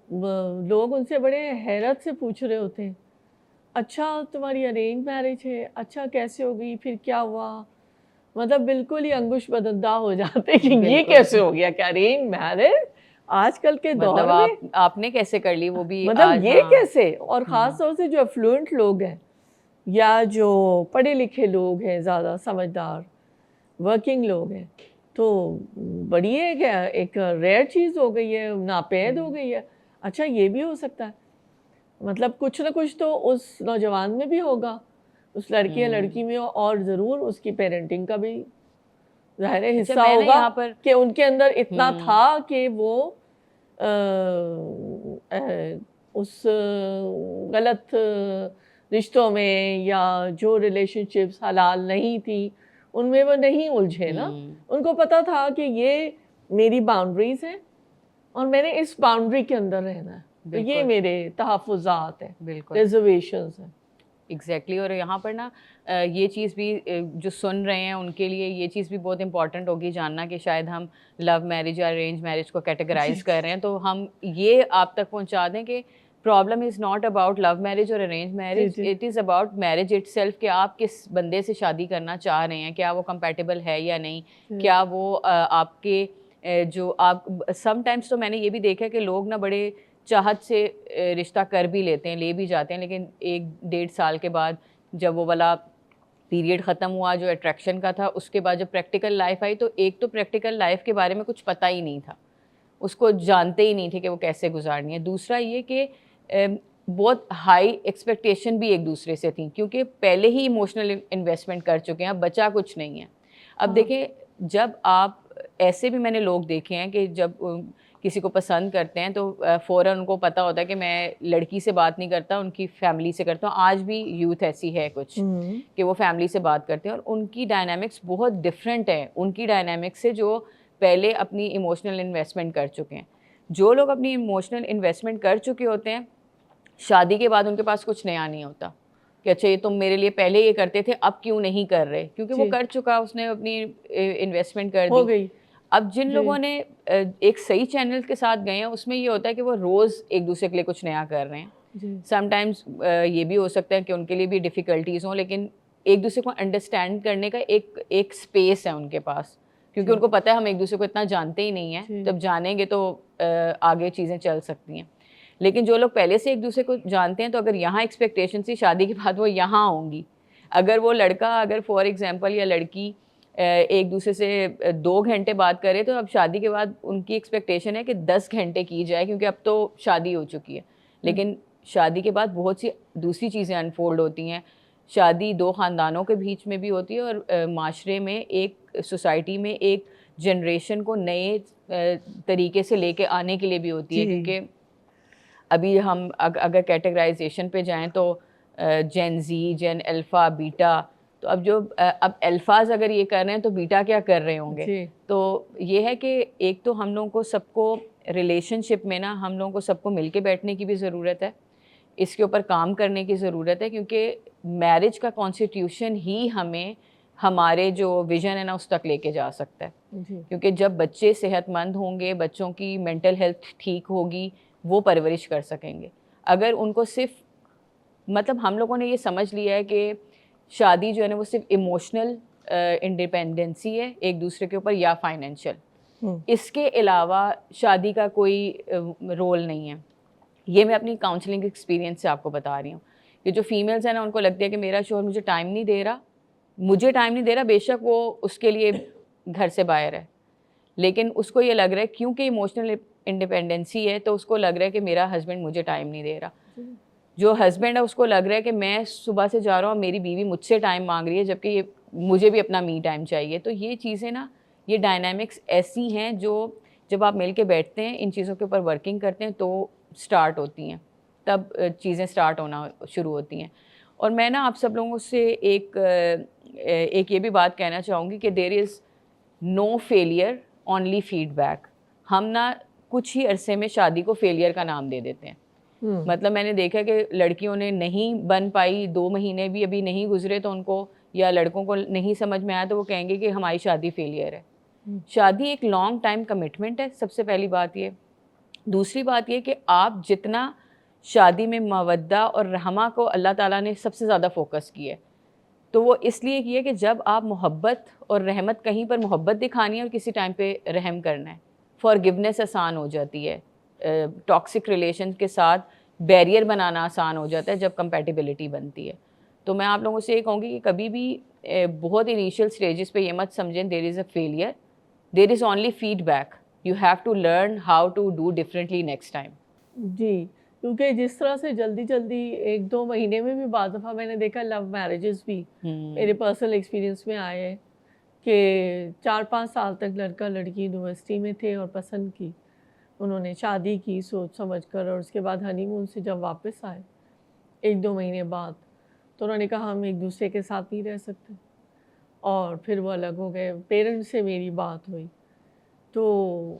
لوگ ان سے بڑے حیرت سے پوچھ رہے ہوتے ہیں, اچھا تمہاری ارینج میرج ہے, اچھا کیسے ہو گئی, پھر کیا ہوا. مطلب بالکل ہی انگوش بدندہ ہو جاتے کہ یہ کیسے ہو گیا کہ ارینج میرج آج کل کے دور میں آپ نے کیسے کر لی, وہ بھی مطلب یہ کیسے. اور خاص طور سے جو افلوئنٹ لوگ ہیں یا جو پڑھے لکھے لوگ ہیں, زیادہ سمجھدار ورکنگ لوگ ہیں, تو بڑی ایک ریئر چیز ہو گئی ہے, ناپید ہو گئی ہے. اچھا یہ بھی ہو سکتا ہے, مطلب کچھ نہ کچھ تو اس نوجوان میں بھی ہوگا, اس لڑکی یا لڑکی میں, اور ضرور اس کی پیرنٹنگ کا بھی ظاہر حصہ ہوگا کہ ان کے اندر اتنا تھا کہ وہ اس غلط رشتوں میں یا جو ریلیشن شپس حلال نہیں تھی ان میں وہ نہیں الجھے نا. ان کو پتا تھا کہ یہ میری باؤنڈریز ہیں اور میں نے اس باؤنڈری کے اندر رہنا ہے, تو یہ میرے تحفظات ہیں, ریزرویشنز ہیں. ایگزیکٹلی. اور یہاں پر نا یہ چیز بھی جو سن رہے ہیں ان کے لیے یہ چیز بھی بہت امپورٹنٹ ہوگی جاننا کہ شاید ہم لو میرج یا ارینج میرج کو کیٹیگرائز کر رہے ہیں. تو ہم یہ آپ تک پہنچا دیں کہ problem is not about love marriage اور arrange marriage, it is about marriage itself, کہ آپ کس بندے سے شادی کرنا چاہ رہے ہیں, کیا وہ کمپیٹیبل ہے یا نہیں, کیا وہ آپ کے جو آپ سم ٹائمس تو میں نے یہ بھی دیکھا کہ لوگ نا بڑے چاہت سے رشتہ کر بھی لیتے ہیں, لے بھی جاتے ہیں, لیکن 1-1.5 سال کے بعد جب وہ والا پیریڈ ختم ہوا جو اٹریکشن کا تھا, اس کے بعد جب پریکٹیکل لائف آئی تو ایک تو پریکٹیکل لائف کے بارے میں کچھ پتہ ہی نہیں تھا, اس کو جانتے ہی نہیں تھے کہ وہ کیسے گزارنی ہے. دوسرا یہ کہ بہت ہائی ایکسپیکٹیشن بھی ایک دوسرے سے تھیں کیونکہ پہلے ہی ایموشنل انویسٹمنٹ کر چکے ہیں, اب بچا کچھ نہیں ہے. اب دیکھیں جب آپ ایسے بھی میں نے لوگ دیکھے ہیں کہ جب کسی کو پسند کرتے ہیں تو فوراً ان کو پتہ ہوتا ہے کہ میں لڑکی سے بات نہیں کرتا, ان کی فیملی سے کرتا ہوں. آج بھی یوتھ ایسی ہے کچھ کہ وہ فیملی سے بات کرتے ہیں اور ان کی ڈائنامکس بہت ڈفرینٹ ہے ان کی ڈائنامکس سے جو پہلے اپنی ایموشنل انویسٹمنٹ کر چکے ہیں. جو لوگ اپنی ایموشنل انویسٹمنٹ کر چکے ہوتے ہیں شادی کے بعد ان کے پاس کچھ نیا نہیں ہوتا کہ اچھا یہ تم میرے لیے پہلے یہ کرتے تھے اب کیوں نہیں کر رہے, کیونکہ وہ کر چکا, اس نے اپنی انویسٹمنٹ کر دی. اب جن لوگوں نے ایک صحیح چینل کے ساتھ گئے ہیں اس میں یہ ہوتا ہے کہ وہ روز ایک دوسرے کے لیے کچھ نیا کر رہے ہیں. سم ٹائمز یہ بھی ہو سکتا ہے کہ ان کے لیے بھی ڈیفیکلٹیز ہوں, لیکن ایک دوسرے کو انڈرسٹینڈ کرنے کا ایک اسپیس ہے ان کے پاس, کیونکہ ان کو پتہ ہے ہم ایک دوسرے کو اتنا جانتے ہی نہیں ہیں, جب جانیں گے تو آگے چیزیں چل سکتی ہیں. لیکن جو لوگ پہلے سے ایک دوسرے کو جانتے ہیں تو اگر یہاں ایکسپیکٹیشن تھی شادی کے بعد وہ یہاں ہوں گی. اگر وہ لڑکا اگر فار ایگزامپل یا لڑکی ایک دوسرے سے 2 گھنٹے بات کرے تو اب شادی کے بعد ان کی ایکسپیکٹیشن ہے کہ 10 گھنٹے کی جائے کیونکہ اب تو شادی ہو چکی ہے. لیکن شادی کے بعد بہت سی دوسری چیزیں انفولڈ ہوتی ہیں. شادی 2 خاندانوں کے بیچ میں بھی ہوتی ہے اور معاشرے میں ایک سوسائٹی میں ایک جنریشن کو نئے طریقے سے لے کے آنے کے لیے بھی ہوتی ہے. کیونکہ ابھی ہم اگر کیٹیگرائزیشن پہ جائیں تو جین زی, جین الفا, بیٹا, تو اب الفاظ اگر یہ کر رہے ہیں تو بیٹا کیا کر رہے ہوں گے. تو یہ ہے کہ ایک تو ہم لوگوں کو سب کو ریلیشن شپ میں نا ہم لوگوں کو سب کو مل کے بیٹھنے کی بھی ضرورت ہے, اس کے اوپر کام کرنے کی ضرورت ہے, کیونکہ میرج کا کانسٹیٹیوشن ہی ہمیں ہمارے جو ویژن ہے نا اس تک لے کے جا سکتا ہے. کیونکہ جب بچے صحت مند ہوں گے, بچوں کی مینٹل ہیلتھ ٹھیک ہوگی, وہ پرورش کر سکیں گے. اگر ان کو صرف مطلب ہم لوگوں نے یہ سمجھ لیا ہے کہ شادی جو ہے نا وہ صرف ایموشنل انڈیپینڈنسی ہے ایک دوسرے کے اوپر یا فائنینشیل, اس کے علاوہ شادی کا کوئی رول نہیں ہے. یہ میں اپنی کاؤنسلنگ ایکسپیرینس سے آپ کو بتا رہی ہوں کہ جو فیمیلز ہیں نا ان کو لگتا ہے کہ میرا شوہر مجھے ٹائم نہیں دے رہا, بے شک وہ اس کے لیے گھر سے باہر ہے, لیکن اس کو یہ لگ رہا ہے کیونکہ ایموشنل انڈیپینڈنسی ہے تو اس کو لگ رہا ہے کہ میرا ہسبینڈ مجھے ٹائم نہیں دے رہا. جو ہسبینڈ ہے اس کو لگ رہا ہے کہ میں صبح سے جا رہا ہوں, میری بیوی مجھ سے ٹائم مانگ رہی ہے, جبکہ یہ مجھے بھی اپنا می ٹائم چاہیے. تو یہ چیزیں نا, یہ ڈائنامکس ایسی ہیں جو جب آپ مل کے بیٹھتے ہیں, ان چیزوں کے اوپر ورکنگ کرتے ہیں تو سٹارٹ ہوتی ہیں, تب چیزیں سٹارٹ ہونا شروع ہوتی ہیں. اور میں نا آپ سب لوگوں سے ایک یہ بھی بات کہنا چاہوں گی کہ دیر از نو فیلئر, اونلی فیڈ بیک. ہم نا کچھ ہی عرصے میں شادی کو فیلئر کا نام دے دیتے ہیں. مطلب میں نے دیکھا کہ لڑکیوں نے نہیں بن پائی, 2 مہینے بھی ابھی نہیں گزرے تو ان کو, یا لڑکوں کو نہیں سمجھ میں آیا تو وہ کہیں گے کہ ہماری شادی فیلئر ہے. شادی ایک لانگ ٹائم کمٹمنٹ ہے, سب سے پہلی بات یہ. دوسری بات یہ کہ آپ جتنا شادی میں مودہ اور رحمہ کو اللہ تعالیٰ نے سب سے زیادہ فوکس کیا ہے, تو وہ اس لیے کیا کہ جب آپ محبت اور رحمت, کہیں پر محبت دکھانی ہے اور کسی ٹائم پہ رحم کرنا ہے, فارگونیس آسان ہو جاتی ہے, ٹاکسک ریلیشن کے ساتھ بیریئر بنانا آسان ہو جاتا ہے جب کمپیٹیبلٹی بنتی ہے. تو میں آپ لوگوں سے یہ کہوں گی کہ کبھی بھی بہت انیشیل سٹیجز پہ یہ مت سمجھیں there is a failure, there is only feedback. You have to learn how to do differently next time. جی, کیونکہ جس طرح سے جلدی 1-2 مہینے میں بھی بعض دفعہ میں نے دیکھا لو میرجز بھی میرے پرسنل ایکسپیرینس میں آئے ہیں کہ 4-5 سال تک لڑکا لڑکی یونیورسٹی میں تھے اور پسند کی, انہوں نے شادی کی سوچ سمجھ کر, اور اس کے بعد ہنی مون سے جب واپس آئے 1-2 مہینے بعد تو انہوں نے کہا ہم ایک دوسرے کے ساتھ نہیں رہ سکتے, اور پھر وہ الگ ہو گئے. پیرنٹس سے میری بات ہوئی تو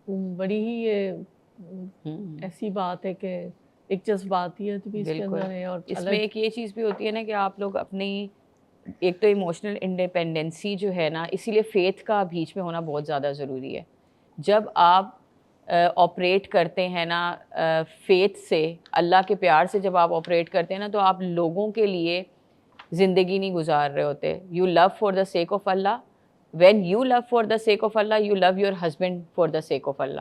بڑی ہی یہ ایسی بات ہے کہ ایک جذباتیت بھی اس کے اندر ہے, اور اس میں ایک یہ چیز بھی ہوتی ہے نا کہ آپ لوگ اپنی ایک تو ایموشنل انڈیپینڈنسی جو ہے نا, اسی لیے فیتھ کا بیچ میں ہونا بہت زیادہ ضروری ہے. جب آپ آپریٹ کرتے ہیں نا فیتھ سے, اللہ کے پیار سے جب آپ آپریٹ کرتے ہیں نا, تو آپ لوگوں کے لیے زندگی نہیں گزار رہے ہوتے. You love for the sake of Allah. When you love for the sake of Allah, you love your husband for the sake of Allah,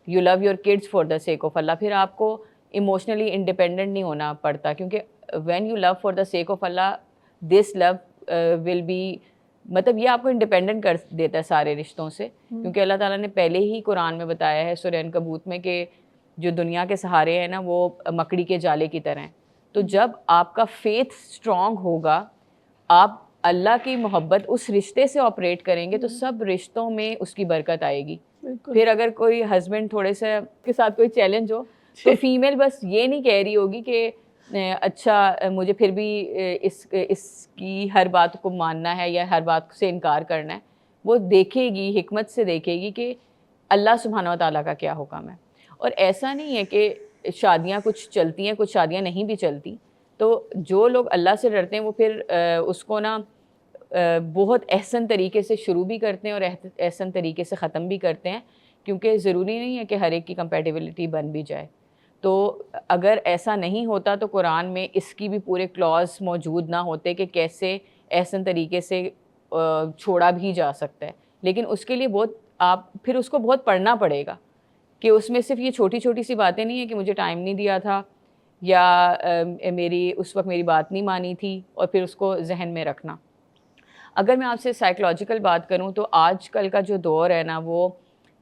you love your kids for the sake of Allah. پھر آپ کو ایموشنلی انڈیپینڈنٹ نہیں ہونا پڑتا, کیونکہ when you love for the sake of Allah, this love will be, مطلب یہ آپ کو انڈیپینڈنٹ کر دیتا ہے سارے رشتوں سے. کیونکہ اللہ تعالیٰ نے پہلے ہی قرآن میں بتایا ہے سورہ عنکبوت میں کہ جو دنیا کے سہارے ہیں نا وہ مکڑی کے جالے کی طرح ہیں. تو جب آپ کا فیتھ اسٹرانگ ہوگا, آپ اللہ کی محبت اس رشتے سے آپریٹ کریں گے تو سب رشتوں میں اس کی برکت آئے گی. پھر اگر کوئی ہسبینڈ تھوڑے سے کے ساتھ کوئی چیلنج ہو تو فیمیل بس یہ نہیں کہہ رہی ہوگی کہ اچھا مجھے پھر بھی اس کی ہر بات کو ماننا ہے یا ہر بات سے انکار کرنا ہے. وہ دیکھے گی, حکمت سے دیکھے گی کہ اللہ سبحانہ و تعالیٰ کا کیا حکم ہے. اور ایسا نہیں ہے کہ شادیاں کچھ چلتی ہیں, کچھ شادیاں نہیں بھی چلتی. تو جو لوگ اللہ سے ڈرتے ہیں وہ پھر اس کو نا بہت احسن طریقے سے شروع بھی کرتے ہیں اور احسن طریقے سے ختم بھی کرتے ہیں, کیونکہ ضروری نہیں ہے کہ ہر ایک کی کمپیٹیبلٹی بن بھی جائے. تو اگر ایسا نہیں ہوتا تو قرآن میں اس کی بھی پورے کلاز موجود نہ ہوتے کہ کیسے احسن طریقے سے چھوڑا بھی جا سکتا ہے. لیکن اس کے لیے بہت آپ پھر اس کو بہت پڑھنا پڑے گا کہ اس میں صرف یہ چھوٹی چھوٹی سی باتیں نہیں ہیں کہ مجھے ٹائم نہیں دیا تھا یا میری اس وقت میری بات نہیں مانی تھی, اور پھر اس کو ذہن میں رکھنا. اگر میں آپ سے سائیکلوجیکل بات کروں تو آج کل کا جو دور ہے نا وہ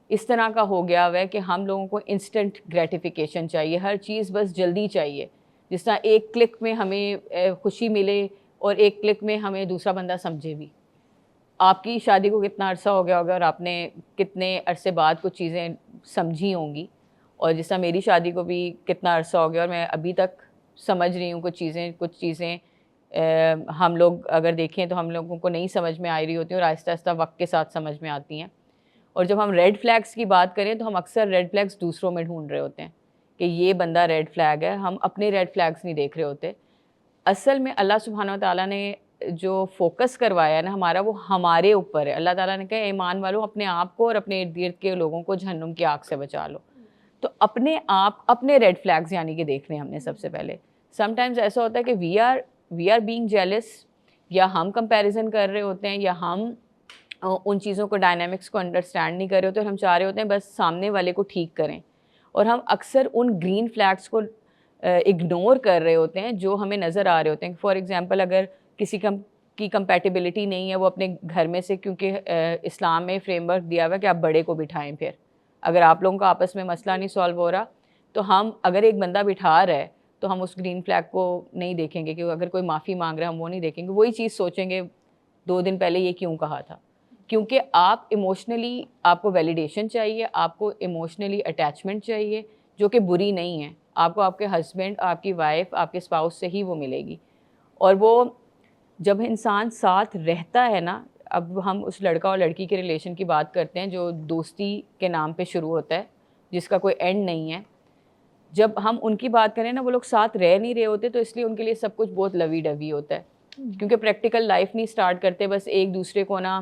اس طرح کا ہو گیا ہوا ہے کہ ہم لوگوں کو انسٹنٹ گریٹیفیکیشن چاہیے, ہر چیز بس جلدی چاہیے. جس طرح ایک کلک میں ہمیں خوشی ملے اور ایک کلک میں ہمیں دوسرا بندہ سمجھے بھی. آپ کی شادی کو کتنا عرصہ ہو گیا ہوگا اور آپ نے کتنے عرصے بعد کچھ چیزیں سمجھی ہوں گی, اور جس طرح میری شادی کو بھی کتنا عرصہ ہو گیا اور میں ابھی تک سمجھ رہی ہوں کچھ چیزیں ہم لوگ اگر دیکھیں تو ہم لوگوں کو نہیں سمجھ میں آ رہی ہوتی ہیں اور آہستہ آہستہ وقت کے ساتھ سمجھ میں آتی ہیں. اور جب ہم ریڈ فلیگس کی بات کریں تو ہم اکثر ریڈ فلیگس دوسروں میں ڈھونڈ رہے ہوتے ہیں کہ یہ بندہ ریڈ فلیگ ہے, ہم اپنے ریڈ فلیگس نہیں دیکھ رہے ہوتے. اصل میں اللہ سبحانہ و تعالیٰ نے جو فوکس کروایا ہے نا ہمارا, وہ ہمارے اوپر ہے. اللہ تعالیٰ نے کہا ایمان والوں اپنے آپ کو اور اپنے ارد گرد کے لوگوں کو جہنم کی آگ سے بچا لو. تو اپنے آپ اپنے ریڈ فلیگز یعنی کہ دیکھنے ہم نے سب سے پہلے. سم ٹائمز ایسا ہوتا ہے کہ وی آر بینگ جیلس, یا ہم کمپیریزن کر رہے ہوتے ہیں, یا ہم ان چیزوں کو ڈائنامکس کو انڈرسٹینڈ نہیں کر رہے ہوتے, اور ہم چاہ رہے ہوتے ہیں بس سامنے والے کو ٹھیک کریں, اور ہم اکثر ان گرین فلیگس کو اگنور کر رہے ہوتے ہیں جو ہمیں نظر آ رہے ہوتے ہیں. فار ایگزامپل اگر کسی کی کمپیٹیبلٹی نہیں ہے وہ اپنے گھر میں سے, کیونکہ اسلام میں فریم ورک دیا ہوا ہے کہ آپ بڑے کو بٹھائیں, پھر اگر آپ لوگوں کا آپس میں مسئلہ نہیں سالو ہو رہا تو ہم اگر ایک بندہ بٹھا رہا ہے تو ہم اس گرین فلیگ کو نہیں دیکھیں گے, کہ اگر کوئی معافی مانگ رہا ہے ہم وہ نہیں دیکھیں گے, وہی چیز سوچیں گے 2 دن پہلے یہ کیوں کہا تھا. کیونکہ آپ ایموشنلی, آپ کو ویلیڈیشن چاہیے, آپ کو ایموشنلی اٹیچمنٹ چاہیے جو کہ بری نہیں ہے. آپ کو آپ کے ہسبینڈ, آپ کی وائف, آپ کے اسپاؤس سے ہی وہ ملے گی. اور وہ جب انسان ساتھ رہتا ہے نا, اب ہم اس لڑکا اور لڑکی کے ریلیشن کی بات کرتے ہیں جو دوستی کے نام پہ شروع ہوتا ہے, جس کا کوئی اینڈ نہیں ہے. جب ہم ان کی بات کریں نا, وہ لوگ ساتھ رہ نہیں رہے ہوتے, تو اس لیے ان کے لیے سب کچھ بہت لوی ڈوی ہوتا ہے, کیونکہ پریکٹیکل لائف نہیں اسٹارٹ کرتے, بس ایک دوسرے کو نا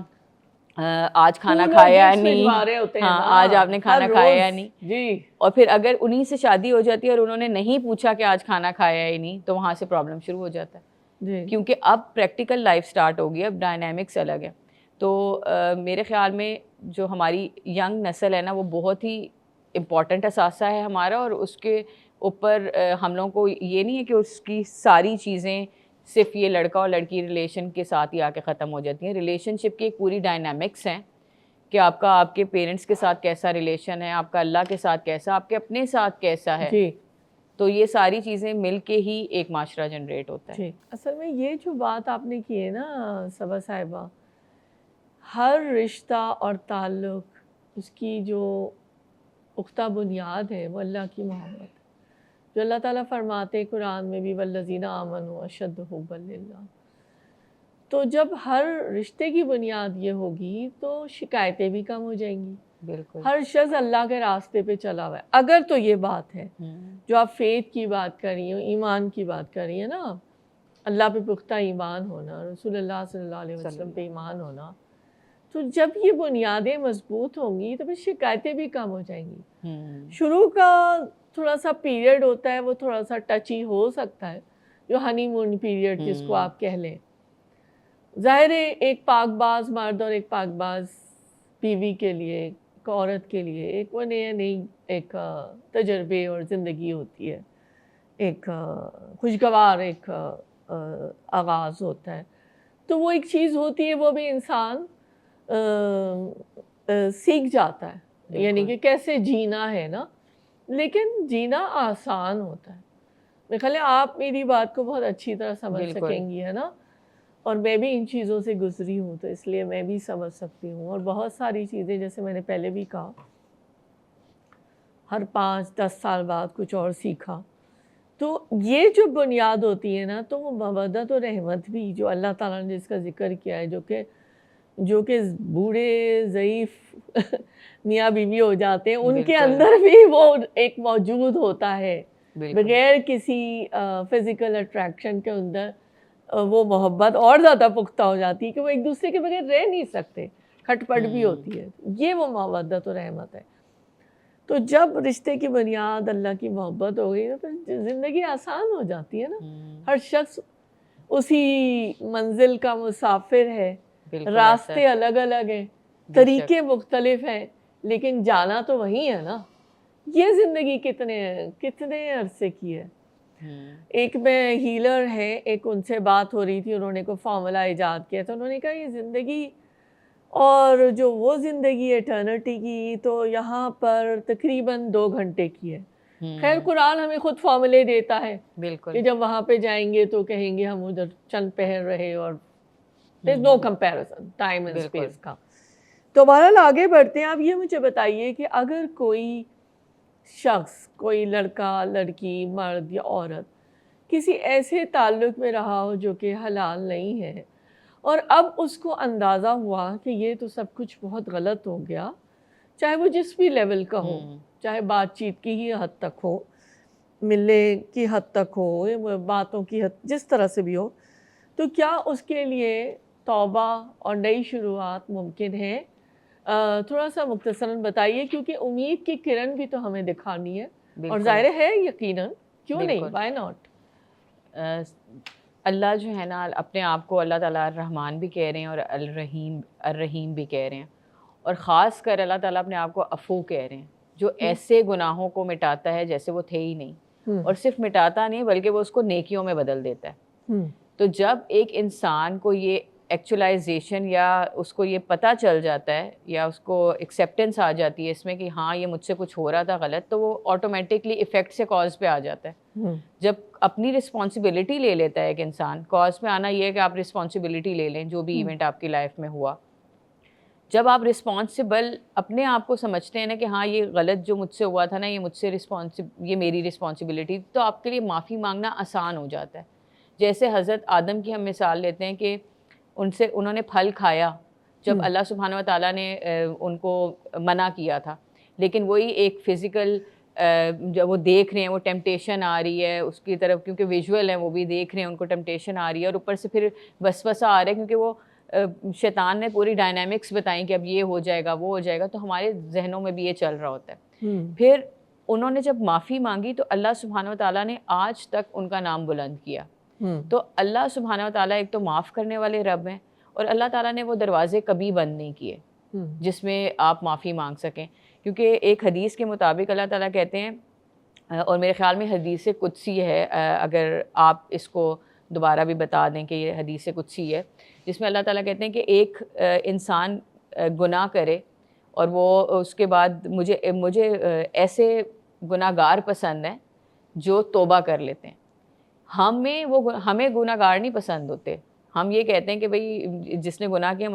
آج کھانا کھایا نہیں, ہاں آج آپ نے کھانا کھایا یا نہیں جی. اور پھر اگر انہیں سے شادی ہو جاتی ہے اور انہوں نے نہیں پوچھا کہ آج کھانا کھایا یا نہیں, تو وہاں سے پرابلم شروع ہو جاتا ہے, کیونکہ اب پریکٹیکل لائف سٹارٹ ہوگی, اب ڈائنامکس الگ ہے. تو میرے خیال میں جو ہماری ینگ نسل ہے نا, وہ بہت ہی امپورٹنٹ اثاثہ ہے ہمارا, اور اس کے اوپر ہم لوگوں کو یہ نہیں ہے کہ اس کی ساری چیزیں صرف یہ لڑکا اور لڑکی ریلیشن کے ساتھ ہی آ کے ختم ہو جاتی ہیں. ریلیشن شپ کی ایک پوری ڈائنامکس ہیں کہ آپ کا آپ کے پیرنٹس کے ساتھ کیسا ریلیشن ہے, آپ کا اللہ کے ساتھ کیسا, آپ کے اپنے ساتھ کیسا ہے جی. تو یہ ساری چیزیں مل کے ہی ایک معاشرہ جنریٹ ہوتا ہے جی. اصل میں یہ جو بات آپ نے کی ہے نا صبا صاحبہ, ہر رشتہ اور تعلق اس کی جو پختہ بنیاد ہے وہ اللہ کی محبت ہے, جو اللہ تعالیٰ فرماتے قرآن میں بھی والذین آمنوا اشد حبا للہ. تو جب ہر رشتے کی بنیاد یہ ہوگی تو شکایتیں بھی کم ہو جائیں گی. بالکل, ہر شخص اللہ کے راستے پہ چلا ہوا ہے. اگر تو یہ بات ہے جو آپ فیتھ کی بات کر رہی ہو, ایمان کی بات کر رہی ہیں نا, اللہ پہ پختہ ایمان ہونا, رسول اللہ صلی اللہ علیہ وسلم پہ ایمان ہونا, تو جب یہ بنیادیں مضبوط ہوں گی تو پھر شکایتیں بھی کم ہو جائیں گی. شروع کا تھوڑا سا پیریڈ ہوتا ہے وہ تھوڑا سا ٹچی ہو سکتا ہے, جو ہنی مون پیریڈ جس کو آپ کہہ لیں. ظاہر ہے ایک پاک باز مرد اور ایک پاک باز بیوی کے لیے, ایک عورت کے لیے ایک وہ نئی ایک تجربے اور زندگی ہوتی ہے, ایک خوشگوار ایک آغاز ہوتا ہے. تو وہ ایک چیز ہوتی ہے, وہ بھی انسان سیکھ جاتا ہے, یعنی کہ کیسے جینا ہے نا. لیکن جینا آسان ہوتا ہے. میرے خیال ہے آپ میری بات کو بہت اچھی طرح سمجھ سکیں گی, ہے نا, اور میں بھی ان چیزوں سے گزری ہوں تو اس لیے میں بھی سمجھ سکتی ہوں. اور بہت ساری چیزیں جیسے میں نے پہلے بھی کہا, ہر 5-10 سال بعد کچھ اور سیکھا. تو یہ جو بنیاد ہوتی ہے نا, تو وہ مودت و رحمت بھی جو اللہ تعالیٰ نے جس کا ذکر کیا ہے, جو کہ بوڑھے ضعیف میاں بیوی ہو جاتے ہیں, ان کے اندر بھی وہ ایک موجود ہوتا ہے, بغیر کسی فزیکل اٹریکشن کے اندر وہ محبت اور زیادہ پختہ ہو جاتی ہے کہ وہ ایک دوسرے کے بغیر رہ نہیں سکتے, کھٹ پٹ بھی ہوتی ہے. یہ وہ مودت و رحمت ہے. تو جب رشتے کی بنیاد اللہ کی محبت ہو گئی تو پھر زندگی آسان ہو جاتی ہے نا. ہر شخص اسی منزل کا مسافر ہے, راستے الگ الگ ہیں, طریقے مختلف ہیں, لیکن جانا تو وہی ہے نا. یہ زندگی کتنے عرصے کی ہے. ایک میں ہیلر ہے, ایک ان سے بات ہو رہی تھی, انہوں نے کوئی فارمولہ ایجاد کیا تھا. انہوں نے کہا یہ زندگی اور جو وہ زندگی ایٹرنٹی کی تو یہاں پر تقریباً 2 گھنٹے کی ہے. خیر قرآن ہمیں خود فارمولے دیتا ہے کہ جب وہاں پہ جائیں گے تو کہیں گے ہم ادھر چند پہر رہے, اور there's no comparison time and space کا. تو بہرحال آگے بڑھتے ہیں. آپ یہ مجھے بتائیے کہ اگر کوئی شخص, کوئی لڑکا لڑکی مرد یا عورت کسی ایسے تعلق میں رہا ہو جو کہ حلال نہیں ہے اور اب اس کو اندازہ ہوا کہ یہ تو سب کچھ بہت غلط ہو گیا، چاہے وہ جس بھی لیول کا ہو، چاہے بات چیت کی ہی حد تک ہو، ملنے کی حد تک ہو، باتوں کی حد، جس طرح سے بھی ہو، تو کیا اس کے لیے توبہ اور نئی شروعات ممکن ہے؟ تھوڑا سا مختصراً بتائیے، کیونکہ امید کی کرن بھی تو ہمیں دکھانی ہے، اور ظاہر ہے یقیناً، کیوں نہیں، وائی ناٹ. اللہ جو ہے نا اپنے آپ کو اللہ تعالیٰ الرحمن بھی کہہ رہے ہیں اور الرحیم بھی کہہ رہے ہیں، اور خاص کر اللہ تعالیٰ اپنے آپ کو عفو کہہ رہے ہیں، جو ایسے گناہوں کو مٹاتا ہے جیسے وہ تھے ہی نہیں، اور صرف مٹاتا نہیں بلکہ وہ اس کو نیکیوں میں بدل دیتا ہے. تو جب ایک انسان کو یہ ایکچولائزیشن یا اس کو یہ پتہ چل جاتا ہے یا اس کو ایکسیپٹنس آ جاتی ہے اس میں کہ ہاں یہ مجھ سے کچھ ہو رہا تھا غلط، تو وہ آٹومیٹکلی ایفیکٹ سے کاز پہ آ جاتا ہے. جب اپنی رسپانسبلٹی لے لیتا ہے ایک انسان، کاز پہ آنا یہ ہے کہ آپ رسپانسبلٹی لے لیں جو بھی ایونٹ آپ کی لائف میں ہوا. جب آپ رسپانسبل اپنے آپ کو سمجھتے ہیں نا کہ ہاں یہ غلط جو مجھ سے ہوا تھا نا، یہ مجھ سے یہ میری رسپانسبلٹی، تو آپ کے لیے معافی مانگنا آسان ہو جاتا ہے. جیسے حضرت آدم کی ہم مثال لیتے ہیں کہ انہوں نے پھل کھایا جب اللہ سبحانہ و تعالیٰ نے ان کو منع کیا تھا، لیکن وہی ایک فزیکل جب وہ دیکھ رہے ہیں، وہ ٹیمپٹیشن آ رہی ہے اس کی طرف، کیونکہ ویژول ہیں وہ بھی دیکھ رہے ہیں، ان کو ٹیمپٹیشن آ رہی ہے، اور اوپر سے پھر وسوسہ آ رہا ہے کیونکہ وہ شیطان نے پوری ڈائنامکس بتائیں کہ اب یہ ہو جائے گا وہ ہو جائے گا، تو ہمارے ذہنوں میں بھی یہ چل رہا ہوتا ہے. پھر انہوں نے جب معافی مانگی تو اللہ سبحانہ و تعالیٰ نے آج تک ان کا نام بلند کیا. تو اللہ سبحانہ و تعالیٰ ایک تو معاف کرنے والے رب ہیں، اور اللہ تعالیٰ نے وہ دروازے کبھی بند نہیں کیے جس میں آپ معافی مانگ سکیں. کیونکہ ایک حدیث کے مطابق اللہ تعالیٰ کہتے ہیں، اور میرے خیال میں حدیث قدسی ہے، اگر آپ اس کو دوبارہ بھی بتا دیں کہ یہ حدیث قدسی ہے، جس میں اللہ تعالیٰ کہتے ہیں کہ ایک انسان گناہ کرے اور وہ اس کے بعد مجھے ایسے گناہ گار پسند ہیں جو توبہ کر لیتے ہیں. ہمیں گناہ گار نہیں پسند ہوتے. ہم یہ کہتے ہیں کہ بھئی جس نے گناہ کیا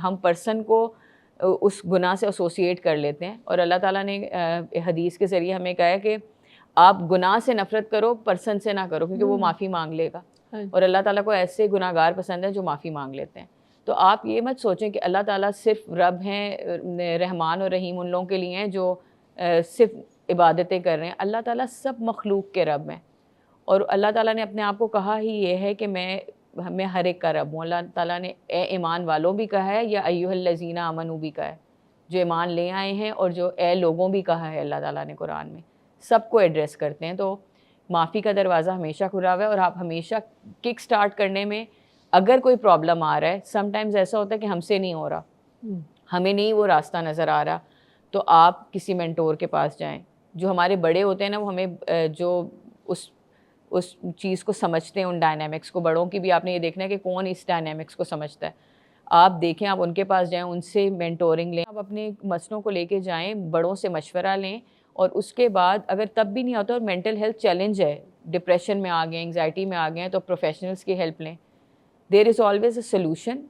ہم پرسن کو اس گناہ سے ایسوسیٹ کر لیتے ہیں، اور اللہ تعالیٰ نے حدیث کے ذریعے ہمیں کہا ہے کہ آپ گناہ سے نفرت کرو، پرسن سے نہ کرو، کیونکہ وہ معافی مانگ لے گا، اور اللہ تعالیٰ کو ایسے گناہ گار پسند ہیں جو معافی مانگ لیتے ہیں. تو آپ یہ مت سوچیں کہ اللہ تعالیٰ صرف رب ہیں، رحمان اور رحیم ان لوگوں کے لیے ہیں جو صرف عبادتیں کر رہے ہیں. اللہ تعالیٰ سب مخلوق کے رب ہیں، اور اللہ تعالیٰ نے اپنے آپ کو کہا ہی یہ ہے کہ میں ہر ایک کا رب ہوں. اللہ تعالیٰ نے اے ایمان والوں بھی کہا ہے، یا ایھا الذین آمنوا بھی کہا ہے، جو ایمان لے آئے ہیں، اور جو اے لوگوں بھی کہا ہے اللہ تعالیٰ نے قرآن میں، سب کو ایڈریس کرتے ہیں. تو معافی کا دروازہ ہمیشہ کھلا ہوا ہے، اور آپ ہمیشہ کک سٹارٹ کرنے میں اگر کوئی پرابلم آ رہا ہے، سم ٹائمز ایسا ہوتا ہے کہ ہم سے نہیں ہو رہا، ہمیں نہیں وہ راستہ نظر آ رہا، تو آپ کسی مینٹور کے پاس جائیں. جو ہمارے بڑے ہوتے ہیں نا، وہ ہمیں جو اس چیز کو سمجھتے ہیں، ان ڈائنامکس کو. بڑوں کی بھی آپ نے یہ دیکھنا ہے کہ کون اس ڈائنامکس کو سمجھتا ہے. آپ دیکھیں، آپ ان کے پاس جائیں، ان سے مینٹورنگ لیں، آپ اپنے مسئلوں کو لے کے جائیں، بڑوں سے مشورہ لیں، اور اس کے بعد اگر تب بھی نہیں ہوتا اور مینٹل ہیلتھ چیلنج ہے، ڈپریشن میں آ گئے، انگزائٹی میں آ گئے ہیں، تو پروفیشنلز کی ہیلپ لیں. There is always a solution.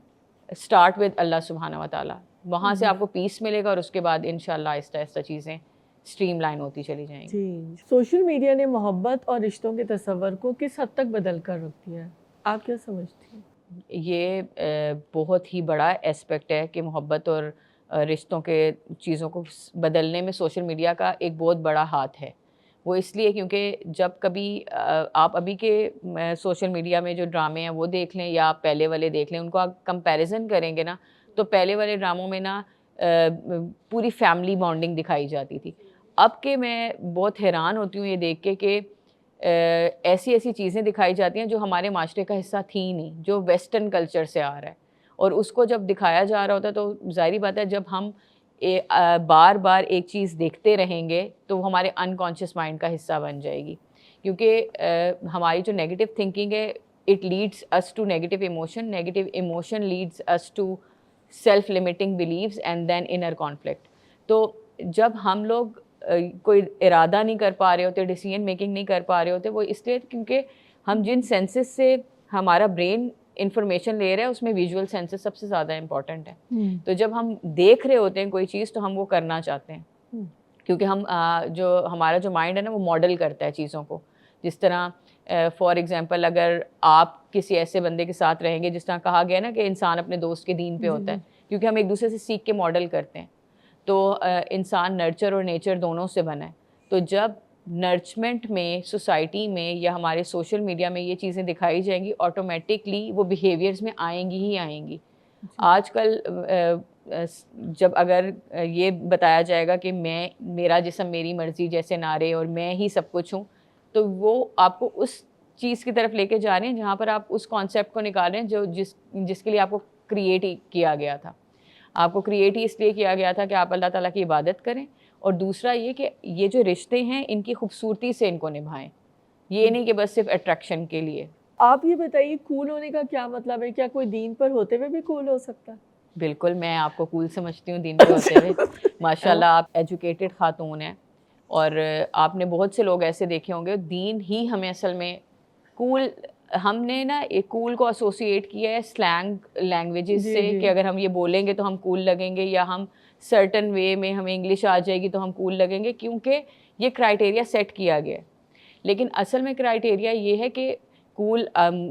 Start with Allah سبحانہ و تعالیٰ، وہاں سے آپ کو پیس ملے گا، اور اس کے بعد انشاءاللہ آہستہ آہستہ چیزیں اسٹریم لائن ہوتی چلی جائیں گی. جی، سوشل میڈیا نے محبت اور رشتوں کے تصور کو کس حد تک بدل کر رکھ دیا ہے؟ آپ کیا سمجھتی ہیں؟ یہ بہت ہی بڑا ایسپیکٹ ہے کہ محبت اور رشتوں کے چیزوں کو بدلنے میں سوشل میڈیا کا ایک بہت بڑا ہاتھ ہے. وہ اس لیے کیونکہ جب کبھی آپ ابھی کے سوشل میڈیا میں جو ڈرامے ہیں وہ دیکھ لیں، یا آپ پہلے والے دیکھ لیں، ان کو آپ کمپیریزن کریں گے نا، تو پہلے والے ڈراموں میں نا پوری فیملی بانڈنگ دکھائی جاتی تھی. اب کہ میں بہت حیران ہوتی ہوں یہ دیکھ کے کہ ایسی چیزیں دکھائی جاتی ہیں جو ہمارے معاشرے کا حصہ تھی ہی نہیں، جو ویسٹرن کلچر سے آ رہا ہے، اور اس کو جب دکھایا جا رہا ہوتا ہے تو ظاہری بات ہے جب ہم بار بار ایک چیز دیکھتے رہیں گے تو وہ ہمارے انکانشیس مائنڈ کا حصہ بن جائے گی. کیونکہ ہماری جو نیگیٹو تھنکنگ ہے، it leads us to negative emotion, negative emotion leads us to self limiting beliefs and then inner conflict. تو جب ہم لوگ کوئی ارادہ نہیں کر پا رہے ہوتے، ڈیسیژن میکنگ نہیں کر پا رہے ہوتے، وہ اس لیے کیونکہ ہم جن سینسز سے ہمارا برین انفارمیشن لے رہا ہے اس میں ویژول سینسز سب سے زیادہ امپورٹنٹ ہے. تو جب ہم دیکھ رہے ہوتے ہیں کوئی چیز تو ہم وہ کرنا چاہتے ہیں، کیونکہ ہم جو ہمارا جو مائنڈ ہے نا وہ ماڈل کرتا ہے چیزوں کو. جس طرح فار ایگزامپل اگر آپ کسی ایسے بندے کے ساتھ رہیں گے، جس طرح کہا گیا نا کہ انسان اپنے دوست کے دین پہ ہوتا ہے، کیونکہ ہم ایک دوسرے سے سیکھ کے ماڈل کرتے ہیں، تو انسان نرچر اور نیچر دونوں سے بنا ہے. تو جب نرچمنٹ میں، سوسائٹی میں یا ہمارے سوشل میڈیا میں یہ چیزیں دکھائی جائیں گی، آٹومیٹکلی وہ بیہیویئرز میں آئیں گی ہی آئیں گی. آج کل جب اگر یہ بتایا جائے گا کہ میرا جسم میری مرضی جیسے نعرے اور میں ہی سب کچھ ہوں، تو وہ آپ کو اس چیز کی طرف لے کے جا رہے ہیں جہاں پر آپ اس کانسیپٹ کو نکال رہے ہیں جو جس کے لیے آپ کو کریٹ کیا گیا تھا. آپ کو کریٹ ہی اس لیے کیا گیا تھا کہ آپ اللہ تعالیٰ کی عبادت کریں، اور دوسرا یہ کہ یہ جو رشتے ہیں ان کی خوبصورتی سے ان کو نبھائیں، یہ نہیں کہ بس صرف اٹریکشن کے لیے. آپ یہ بتائیے کول ہونے کا کیا مطلب ہے؟ کیا کوئی دین پر ہوتے ہوئے بھی کول ہو سکتا ہے؟ بالکل، میں آپ کو کول سمجھتی ہوں دین پہ ہوتے ہوئے. ماشاء اللہ آپ ایجوکیٹڈ خاتون ہیں، اور آپ نے بہت سے لوگ ایسے دیکھے ہوں گے. دین ہی ہمیں اصل میں کول، ہم نے نا ایک کول کو ایسوسیٹ کیا ہے سلینگ لینگویجز سے، کہ اگر ہم یہ بولیں گے تو ہم کول لگیں گے، یا ہم سرٹن وے میں ہمیں انگلش آ جائے گی تو ہم کول لگیں گے، کیونکہ یہ کرائٹیریا سیٹ کیا گیا ہے. لیکن اصل میں کرائٹیریا یہ ہے کہ کول،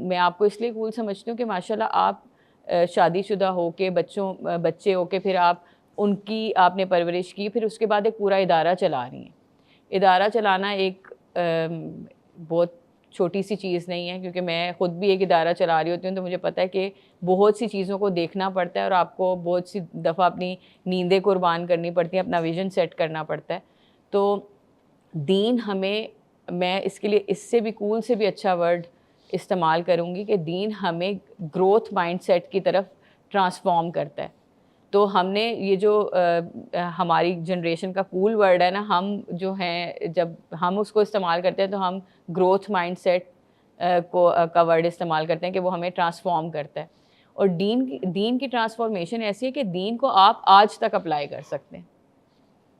میں آپ کو اس لیے کول سمجھتی ہوں کہ ماشاء اللہ آپ شادی شدہ ہو کے بچے ہو کے پھر ان کی آپ نے پرورش کی، پھر اس کے بعد ایک پورا ادارہ چلا رہی ہیں. ادارہ چلانا ایک بہت چھوٹی سی چیز نہیں ہے، کیونکہ میں خود بھی ایک ادارہ چلا رہی ہوتی ہوں، تو مجھے پتہ ہے کہ بہت سی چیزوں کو دیکھنا پڑتا ہے، اور آپ کو بہت سی دفعہ اپنی نیندیں قربان کرنی پڑتی ہیں، اپنا ویژن سیٹ کرنا پڑتا ہے. تو دین ہمیں، میں اس کے لیے اس سے بھی کول سے بھی اچھا ورڈ استعمال کروں گی کہ دین ہمیں گروتھ مائنڈ سیٹ کی طرف ٹرانسفارم کرتا ہے. تو ہم نے یہ جو ہماری جنریشن کا کول ورڈ ہے نا، ہم جو ہیں جب ہم اس کو استعمال کرتے ہیں تو ہم گروتھ مائنڈ سیٹ کا ورڈ استعمال کرتے ہیں کہ وہ ہمیں ٹرانسفارم کرتا ہے. اور دین کی ٹرانسفارمیشن ایسی ہے کہ دین کو آپ آج تک اپلائی کر سکتے ہیں.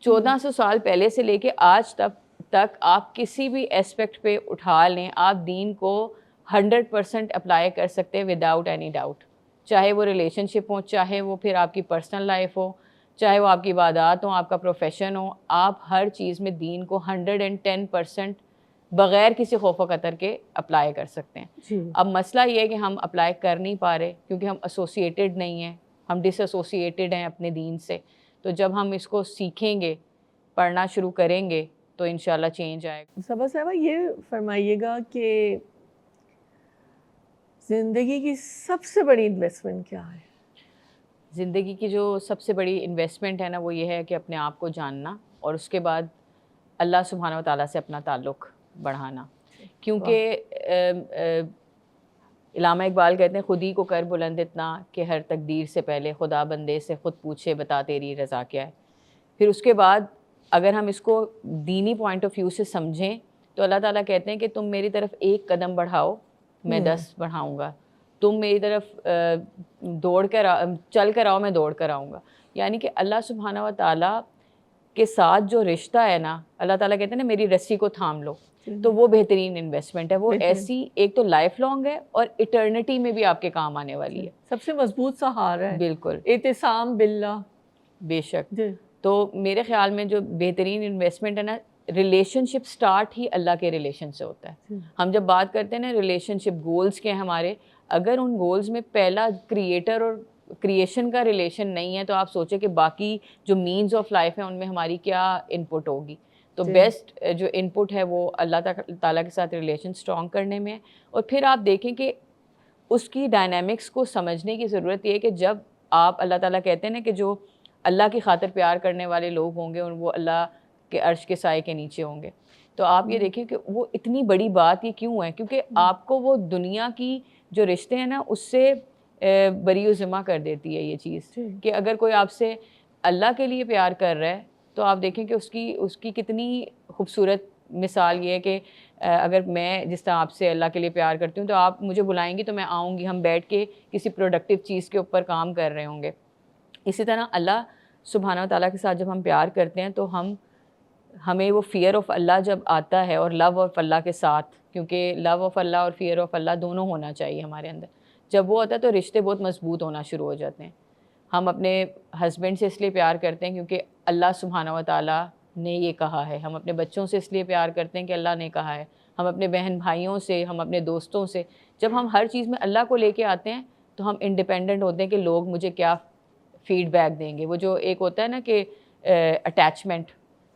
1400 سال پہلے سے لے کے آج تک آپ کسی بھی اسپیکٹ پہ اٹھا لیں، آپ دین کو 100% اپلائی کر سکتے ہیں وداؤٹ اینی ڈاؤٹ. چاہے وہ ریلیشن شپ ہو، چاہے وہ پھر آپ کی پرسنل لائف ہو، چاہے وہ آپ کی عبادات ہوں، آپ کا پروفیشن ہو، آپ ہر چیز میں دین کو 110% بغیر کسی خوف و خطر کے اپلائی کر سکتے ہیں. اب مسئلہ یہ ہے کہ ہم اپلائی کر نہیں پا رہے کیونکہ ہم ایسوسیٹیڈ نہیں ہیں، ہم ڈس ایسوسیٹیڈ ہیں اپنے دین سے. تو جب ہم اس کو سیکھیں گے، پڑھنا شروع کریں گے، تو انشاءاللہ چینج آئے گا. صبا صاحبہ یہ فرمائیے گا کہ زندگی کی سب سے بڑی انویسٹمنٹ کیا ہے؟ زندگی کی جو سب سے بڑی انویسٹمنٹ ہے نا، وہ یہ ہے کہ اپنے آپ کو جاننا، اور اس کے بعد اللہ سبحانہ و تعالیٰ سے اپنا تعلق بڑھانا. کیونکہ علامہ اقبال کہتے ہیں خود ہی کو کر بلند اتنا کہ ہر تقدیر سے پہلے خدا بندے سے خود پوچھے بتا تیری رضا کیا ہے. پھر اس کے بعد اگر ہم اس کو دینی پوائنٹ آف ویو سے سمجھیں تو اللہ تعالیٰ کہتے ہیں کہ تم میری طرف ایک قدم بڑھاؤ، میں 10 بڑھاؤں گا. تم میری طرف چل کر آؤ، میں دوڑ کر آؤں گا. یعنی کہ اللہ سبحانہ و تعالیٰ کے ساتھ جو رشتہ ہے نا، اللہ تعالیٰ کہتے ہیں نا میری رسی کو تھام لو، تو وہ بہترین انویسٹمنٹ ہے. وہ ایسی ایک تو لائف لانگ ہے اور ایٹرنیٹی میں بھی آپ کے کام آنے والی ہے. سب سے مضبوط سہارا ہے. بالکل، اعتصام باللہ. بے شک. تو میرے خیال میں جو بہترین انویسٹمنٹ ہے نا، ریلیشن شپ سٹارٹ ہی اللہ کے ریلیشن سے ہوتا ہے. ہم جب بات کرتے ہیں نا ریلیشن شپ گولز کے ہمارے، اگر ان گولز میں پہلا کریٹر اور کریشن کا ریلیشن نہیں ہے تو آپ سوچیں کہ باقی جو مینز آف لائف ہیں ان میں ہماری کیا ان پٹ ہوگی. تو بیسٹ جو ان پٹ ہے وہ اللہ تعالیٰ کے ساتھ ریلیشن اسٹرانگ کرنے میں ہے. اور پھر آپ دیکھیں کہ اس کی ڈائنامکس کو سمجھنے کی ضرورت یہ ہے کہ جب آپ، اللہ تعالیٰ کہتے ہیں نا کہ جو اللہ کی خاطر پیار کرنے والے لوگ ہوں گے اور وہ اللہ کے عرش کے سائے کے نیچے ہوں گے. تو آپ یہ دیکھیں کہ وہ اتنی بڑی بات یہ کیوں ہے، کیونکہ آپ کو وہ دنیا کی جو رشتے ہیں نا اس سے بری و ذمہ کر دیتی ہے یہ چیز کہ اگر کوئی آپ سے اللہ کے لیے پیار کر رہا ہے تو آپ دیکھیں کہ اس کی کتنی خوبصورت مثال یہ ہے کہ اگر میں جس طرح آپ سے اللہ کے لیے پیار کرتی ہوں تو آپ مجھے بلائیں گی تو میں آؤں گی، ہم بیٹھ کے کسی پروڈکٹیو چیز کے اوپر کام کر رہے ہوں گے. اسی طرح اللہ سبحانہ و تعالیٰ کے ساتھ جب ہم پیار کرتے ہیں تو ہمیں وہ فیئر آف اللہ جب آتا ہے اور لو آف اللہ کے ساتھ، کیونکہ لو آف اللہ اور فیئر آف اللہ دونوں ہونا چاہیے ہمارے اندر، جب وہ ہوتا ہے تو رشتے بہت مضبوط ہونا شروع ہو جاتے ہیں. ہم اپنے ہسبینڈ سے اس لیے پیار کرتے ہیں کیونکہ اللہ سبحانہ و تعالیٰ نے یہ کہا ہے. ہم اپنے بچوں سے اس لیے پیار کرتے ہیں کہ اللہ نے کہا ہے. ہم اپنے بہن بھائیوں سے, ہم اپنے دوستوں سے, جب ہم ہر چیز میں اللہ کو لے کے آتے ہیں تو ہم انڈیپینڈنٹ ہوتے ہیں کہ لوگ مجھے کیا فیڈ بیک دیں گے. وہ جو ایک ہوتا ہے نا کہ اٹیچمنٹ,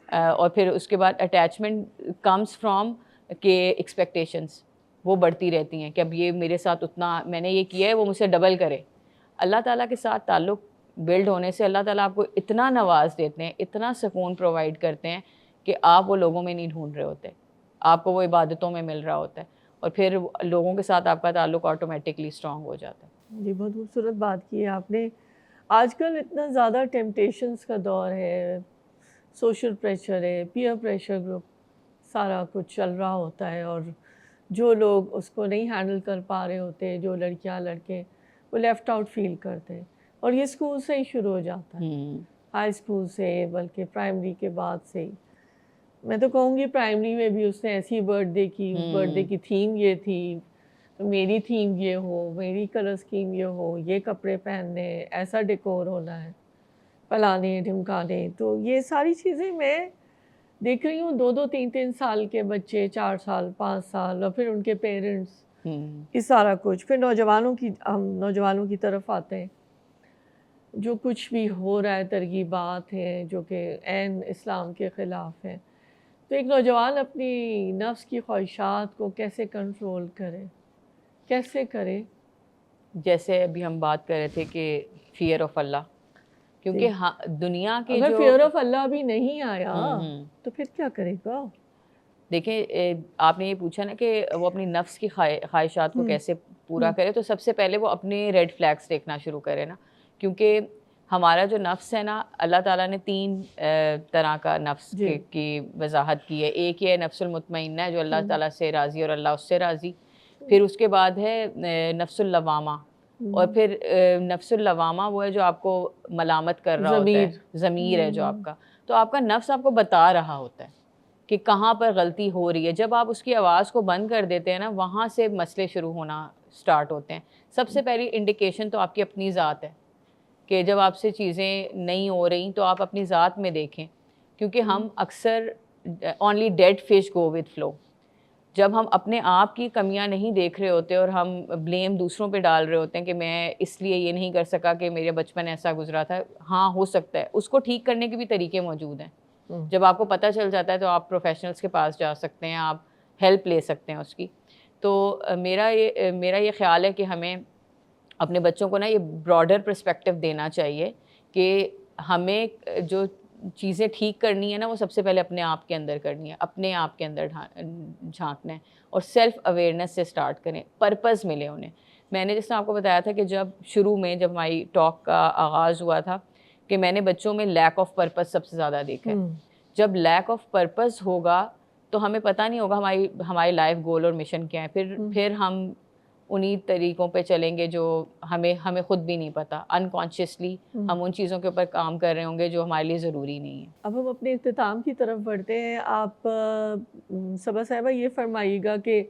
اور پھر اس کے بعد اٹیچمنٹ کمز فرام کہ ایکسپیکٹیشنس وہ بڑھتی رہتی ہیں کہ اب یہ میرے ساتھ اتنا میں نے یہ کیا ہے وہ مجھ سے ڈبل کرے. اللہ تعالیٰ کے ساتھ تعلق بلڈ ہونے سے اللہ تعالیٰ آپ کو اتنا نواز دیتے ہیں, اتنا سکون پرووائڈ کرتے ہیں کہ آپ وہ لوگوں میں نہیں ڈھونڈ رہے ہوتے, آپ کو وہ عبادتوں میں مل رہا ہوتا ہے, اور پھر لوگوں کے ساتھ آپ کا تعلق آٹومیٹکلی اسٹرانگ ہو جاتا ہے. جی بہت خوبصورت بات کی ہے آپ نے. آج کل اتنا زیادہ ٹیمپٹیشنس کا دور ہے, سوشل پریشر ہے, پیئر پریشر گروپ, سارا کچھ چل رہا ہوتا ہے, اور جو لوگ اس کو نہیں ہینڈل کر پا رہے ہوتے, جو لڑکیاں لڑکے, وہ لیفٹ آؤٹ فیل کرتے ہیں. اور یہ اسکول سے ہی شروع ہو جاتا ہے, ہائی اسکول سے, بلکہ پرائمری کے بعد سے ہی. میں تو کہوں گی پرائمری میں بھی اس نے ایسی برتھ ڈے کی, برتھ ڈے کی تھیم یہ تھی, تو میری تھیم یہ ہو, میری کلر اسکیم یہ ہو, یہ کپڑے پہننے, ایسا ڈیکور ہونا ہے, پلانے ڈھمکانے. تو یہ ساری چیزیں میں دیکھ رہی ہوں, 2-3 سال کے بچے, 4 سال 5 سال, اور پھر ان کے پیرنٹس, یہ سارا کچھ. پھر نوجوانوں کی طرف آتے ہیں, جو کچھ بھی ہو رہا ہے ترغیبات ہیں جو کہ عین اسلام کے خلاف ہیں. تو ایک نوجوان اپنی نفس کی خواہشات کو کیسے کنٹرول کرے, کیسے کرے؟ جیسے ابھی ہم بات کر رہے تھے کہ فیئر آف اللہ, کیونکہ دنیا کے اگر جو فیئر آف اللہ بھی نہیں آیا تو پھر کیا کرے گا؟ دیکھیں آپ نے یہ پوچھا نا کہ وہ اپنی نفس کی خواہشات کو کیسے پورا کرے, تو سب سے پہلے وہ اپنے ریڈ فلیگس دیکھنا شروع کرے نا. کیونکہ ہمارا جو نفس ہے نا, اللہ تعالیٰ نے 3 طرح کا نفس کی وضاحت کی ہے. ایک یہ نفس المطمئنہ ہے جو اللہ تعالیٰ سے راضی اور اللہ اس سے راضی. پھر اس کے بعد ہے نفس اللوامہ, اور پھر نفس اللوامہ وہ ہے جو آپ کو ملامت کر رہا ہوتا ہے, ضمیر ہے جو آپ کا. تو آپ کا نفس آپ کو بتا رہا ہوتا ہے کہ کہاں پر غلطی ہو رہی ہے. جب آپ اس کی آواز کو بند کر دیتے ہیں نا, وہاں سے مسئلے شروع ہونا سٹارٹ ہوتے ہیں. سب سے پہلی انڈیکیشن تو آپ کی اپنی ذات ہے, کہ جب آپ سے چیزیں نہیں ہو رہی تو آپ اپنی ذات میں دیکھیں. کیونکہ ہم اکثر only dead fish go with flow. جب ہم اپنے آپ کی کمیاں نہیں دیکھ رہے ہوتے اور ہم بلیم دوسروں پہ ڈال رہے ہوتے ہیں کہ میں اس لیے یہ نہیں کر سکا کہ میرے بچپن ایسا گزرا تھا. ہاں ہو سکتا ہے, اس کو ٹھیک کرنے کے بھی طریقے موجود ہیں. جب آپ کو پتہ چل جاتا ہے تو آپ پروفیشنلس کے پاس جا سکتے ہیں, آپ ہیلپ لے سکتے ہیں اس کی. تو میرا یہ خیال ہے کہ ہمیں اپنے بچوں کو نا یہ براڈر پرسپیکٹیو دینا چاہیے کہ ہمیں جو چیزیں ٹھیک کرنی ہے نا, وہ سب سے پہلے اپنے آپ کے اندر کرنی ہے, اپنے آپ کے اندر جھانکنا ہے, اور سیلف اویئرنیس سے سٹارٹ کریں. پرپز ملے انہیں. میں نے جس طرح آپ کو بتایا تھا کہ جب شروع میں جب ہماری ٹاک کا آغاز ہوا تھا کہ میں نے بچوں میں لیک آف پرپز سب سے زیادہ دیکھا ہے. جب لیک آف پرپز ہوگا تو ہمیں پتہ نہیں ہوگا ہماری لائف گول اور مشن کیا ہے. پھر ہم انہی طریقوں پہ چلیں گے جو ہمیں خود بھی نہیں پتہ. انکانشیسلی ہم ان چیزوں کے اوپر کام کر رہے ہوں گے جو ہمارے لیے ضروری نہیں ہے. اب ہم اپنے اختتام کی طرف بڑھتے ہیں. آپ صبا صاحبہ یہ فرمائیے گا کہ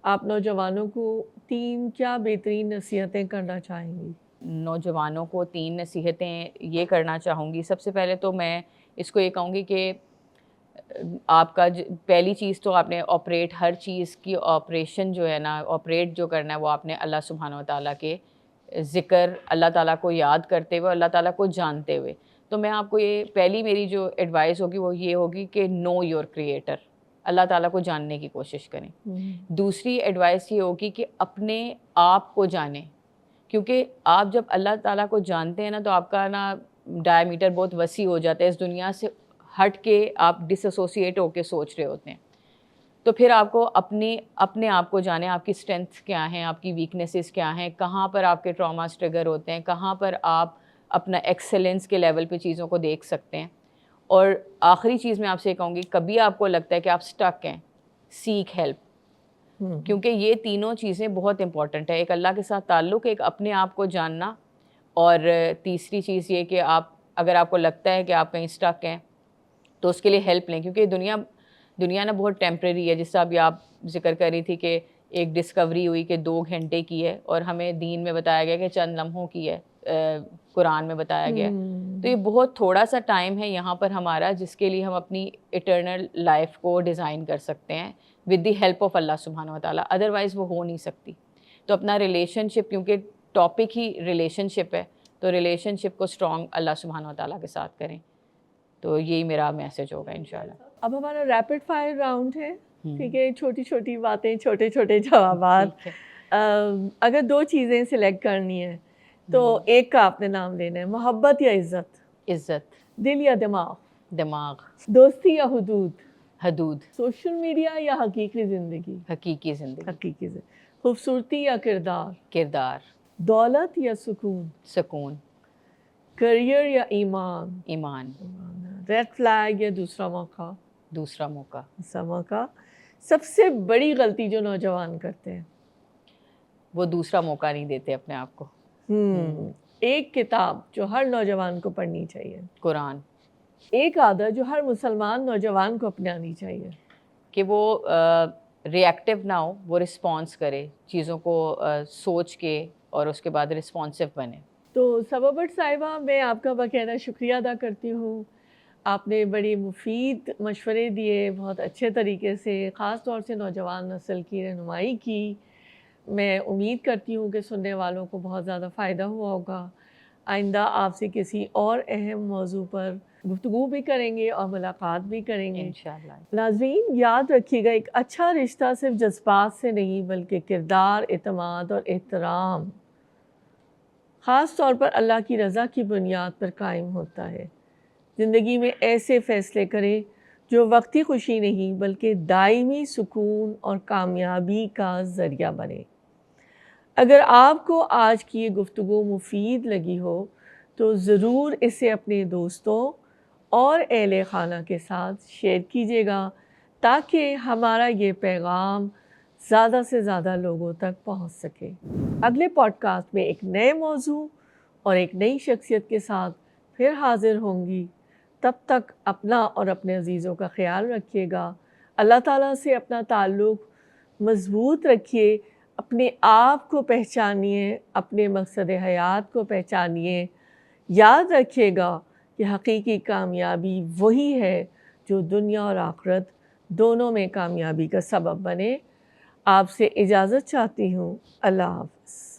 آپ نوجوانوں کو 3 کیا بہترین نصیحتیں کرنا چاہیں گی؟ نوجوانوں کو 3 نصیحتیں یہ کرنا چاہوں گی. سب سے پہلے تو میں اس کو یہ کہوں گی کہ آپ کا پہلی چیز تو آپ نے ہر چیز کی آپریشن جو ہے نا, آپریٹ جو کرنا ہے وہ آپ نے اللہ سبحانہ و تعالیٰ کے ذکر, اللہ تعالیٰ کو یاد کرتے ہوئے, اللہ تعالیٰ کو جانتے ہوئے. تو میں آپ کو یہ پہلی میری جو ایڈوائس ہوگی وہ یہ ہوگی کہ نو یور کریٹر, اللہ تعالیٰ کو جاننے کی کوشش کریں. دوسری ایڈوائس یہ ہوگی کہ اپنے آپ کو جانیں, کیونکہ آپ جب اللہ تعالیٰ کو جانتے ہیں نا تو آپ کا نا ڈایا میٹر بہت وسیع ہو جاتا ہے. اس دنیا سے ہٹ کے آپ ڈس ایسوسیٹ ہو کے سوچ رہے ہوتے ہیں. تو پھر آپ کو اپنے آپ کو جانیں, آپ کی اسٹرینتھس کیا ہیں, آپ کی ویکنیسز کیا ہیں, کہاں پر آپ کے ٹراماز ٹریگر ہوتے ہیں, کہاں پر آپ اپنا ایکسلنس کے لیول پہ چیزوں کو دیکھ سکتے ہیں. اور آخری چیز میں آپ سے کہوں گی, کبھی آپ کو لگتا ہے کہ آپ اسٹک ہیں, سیک ہیلپ. کیونکہ یہ تینوں چیزیں بہت امپورٹنٹ ہے. ایک اللہ کے ساتھ تعلق, ایک اپنے آپ کو جاننا, اور تیسری چیز یہ کہ اگر آپ کو لگتا ہے کہ آپ کہیں اسٹک ہیں تو اس کے لیے ہیلپ لیں. کیونکہ دنیا نا بہت ٹیمپریری ہے. جس سے ابھی آپ ذکر کر رہی تھی کہ ایک ڈسکوری ہوئی کہ 2 گھنٹے کی ہے, اور ہمیں دین میں بتایا گیا کہ چند لمحوں کی ہے. قرآن میں بتایا گیا ہے. تو یہ بہت تھوڑا سا ٹائم ہے یہاں پر ہمارا جس کے لیے ہم اپنی اٹرنل لائف کو ڈیزائن کر سکتے ہیں ود دی ہیلپ آف اللہ سبحانہ و تعالیٰ. ادروائز وہ ہو نہیں سکتی. تو اپنا ریلیشن شپ، کیونکہ ٹاپک ہی ریلیشن شپ ہے، تو ریلیشن شپ کو اسٹرانگ اللہ سبحانہ و تعالیٰ کے ساتھ کریں. تو یہی میرا میسج ہوگا انشاءاللہ. اب ہمارا ریپڈ فائر راؤنڈ ہے، ٹھیک ہے، چھوٹی چھوٹی باتیں، چھوٹے چھوٹے جوابات. اگر دو چیزیں سلیکٹ کرنی ہے تو ایک کا آپ نے نام لینا ہے، محبت یا عزت؟ عزت. دل یا دماغ؟ دماغ. دوستی یا حدود؟ حدود. سوشل میڈیا یا حقیقی زندگی؟ حقیقی زندگی. حقیقی زندگی. خوبصورتی یا کردار؟ کردار. دولت یا سکون؟ سکون. کریئر یا ایمان؟ ایمان. ریڈ فلیگ یا دوسرا موقع؟ دوسرا موقع. دوسرا موقع. سب سے بڑی غلطی جو نوجوان کرتے ہیں؟ وہ دوسرا موقع نہیں دیتے اپنے آپ کو. ایک کتاب جو ہر نوجوان کو پڑھنی چاہیے؟ قرآن. ایک عادت جو ہر مسلمان نوجوان کو اپنانی چاہیے؟ کہ وہ ری ایکٹیو نہ ہو، وہ رسپانس کرے چیزوں کو سوچ کے اور اس کے بعد رسپانسو بنے. تو صبا بٹ صاحبہ، میں آپ کا باقاعدہ شکریہ ادا کرتی ہوں. آپ نے بڑی مفید مشورے دیے، بہت اچھے طریقے سے، خاص طور سے نوجوان نسل کی رہنمائی کی. میں امید کرتی ہوں کہ سننے والوں کو بہت زیادہ فائدہ ہوا ہوگا. آئندہ آپ سے کسی اور اہم موضوع پر گفتگو بھی کریں گے اور ملاقات بھی کریں گے انشاءاللہ. ناظرین یاد رکھیے گا، ایک اچھا رشتہ صرف جذبات سے نہیں بلکہ کردار، اعتماد اور احترام، خاص طور پر اللہ کی رضا کی بنیاد پر قائم ہوتا ہے. زندگی میں ایسے فیصلے کریں جو وقتی خوشی نہیں بلکہ دائمی سکون اور کامیابی کا ذریعہ بنے. اگر آپ کو آج کی یہ گفتگو مفید لگی ہو تو ضرور اسے اپنے دوستوں اور اہل خانہ کے ساتھ شیئر کیجیے گا تاکہ ہمارا یہ پیغام زیادہ سے زیادہ لوگوں تک پہنچ سکے. اگلے پوڈ کاسٹ میں ایک نئے موضوع اور ایک نئی شخصیت کے ساتھ پھر حاضر ہوں گی. تب تک اپنا اور اپنے عزیزوں کا خیال رکھیے گا. اللہ تعالیٰ سے اپنا تعلق مضبوط رکھیے. اپنے آپ کو پہچانیے، اپنے مقصد حیات کو پہچانیے. یاد رکھیے گا کہ حقیقی کامیابی وہی ہے جو دنیا اور آخرت دونوں میں کامیابی کا سبب بنے. آپ سے اجازت چاہتی ہوں. اللہ حافظ.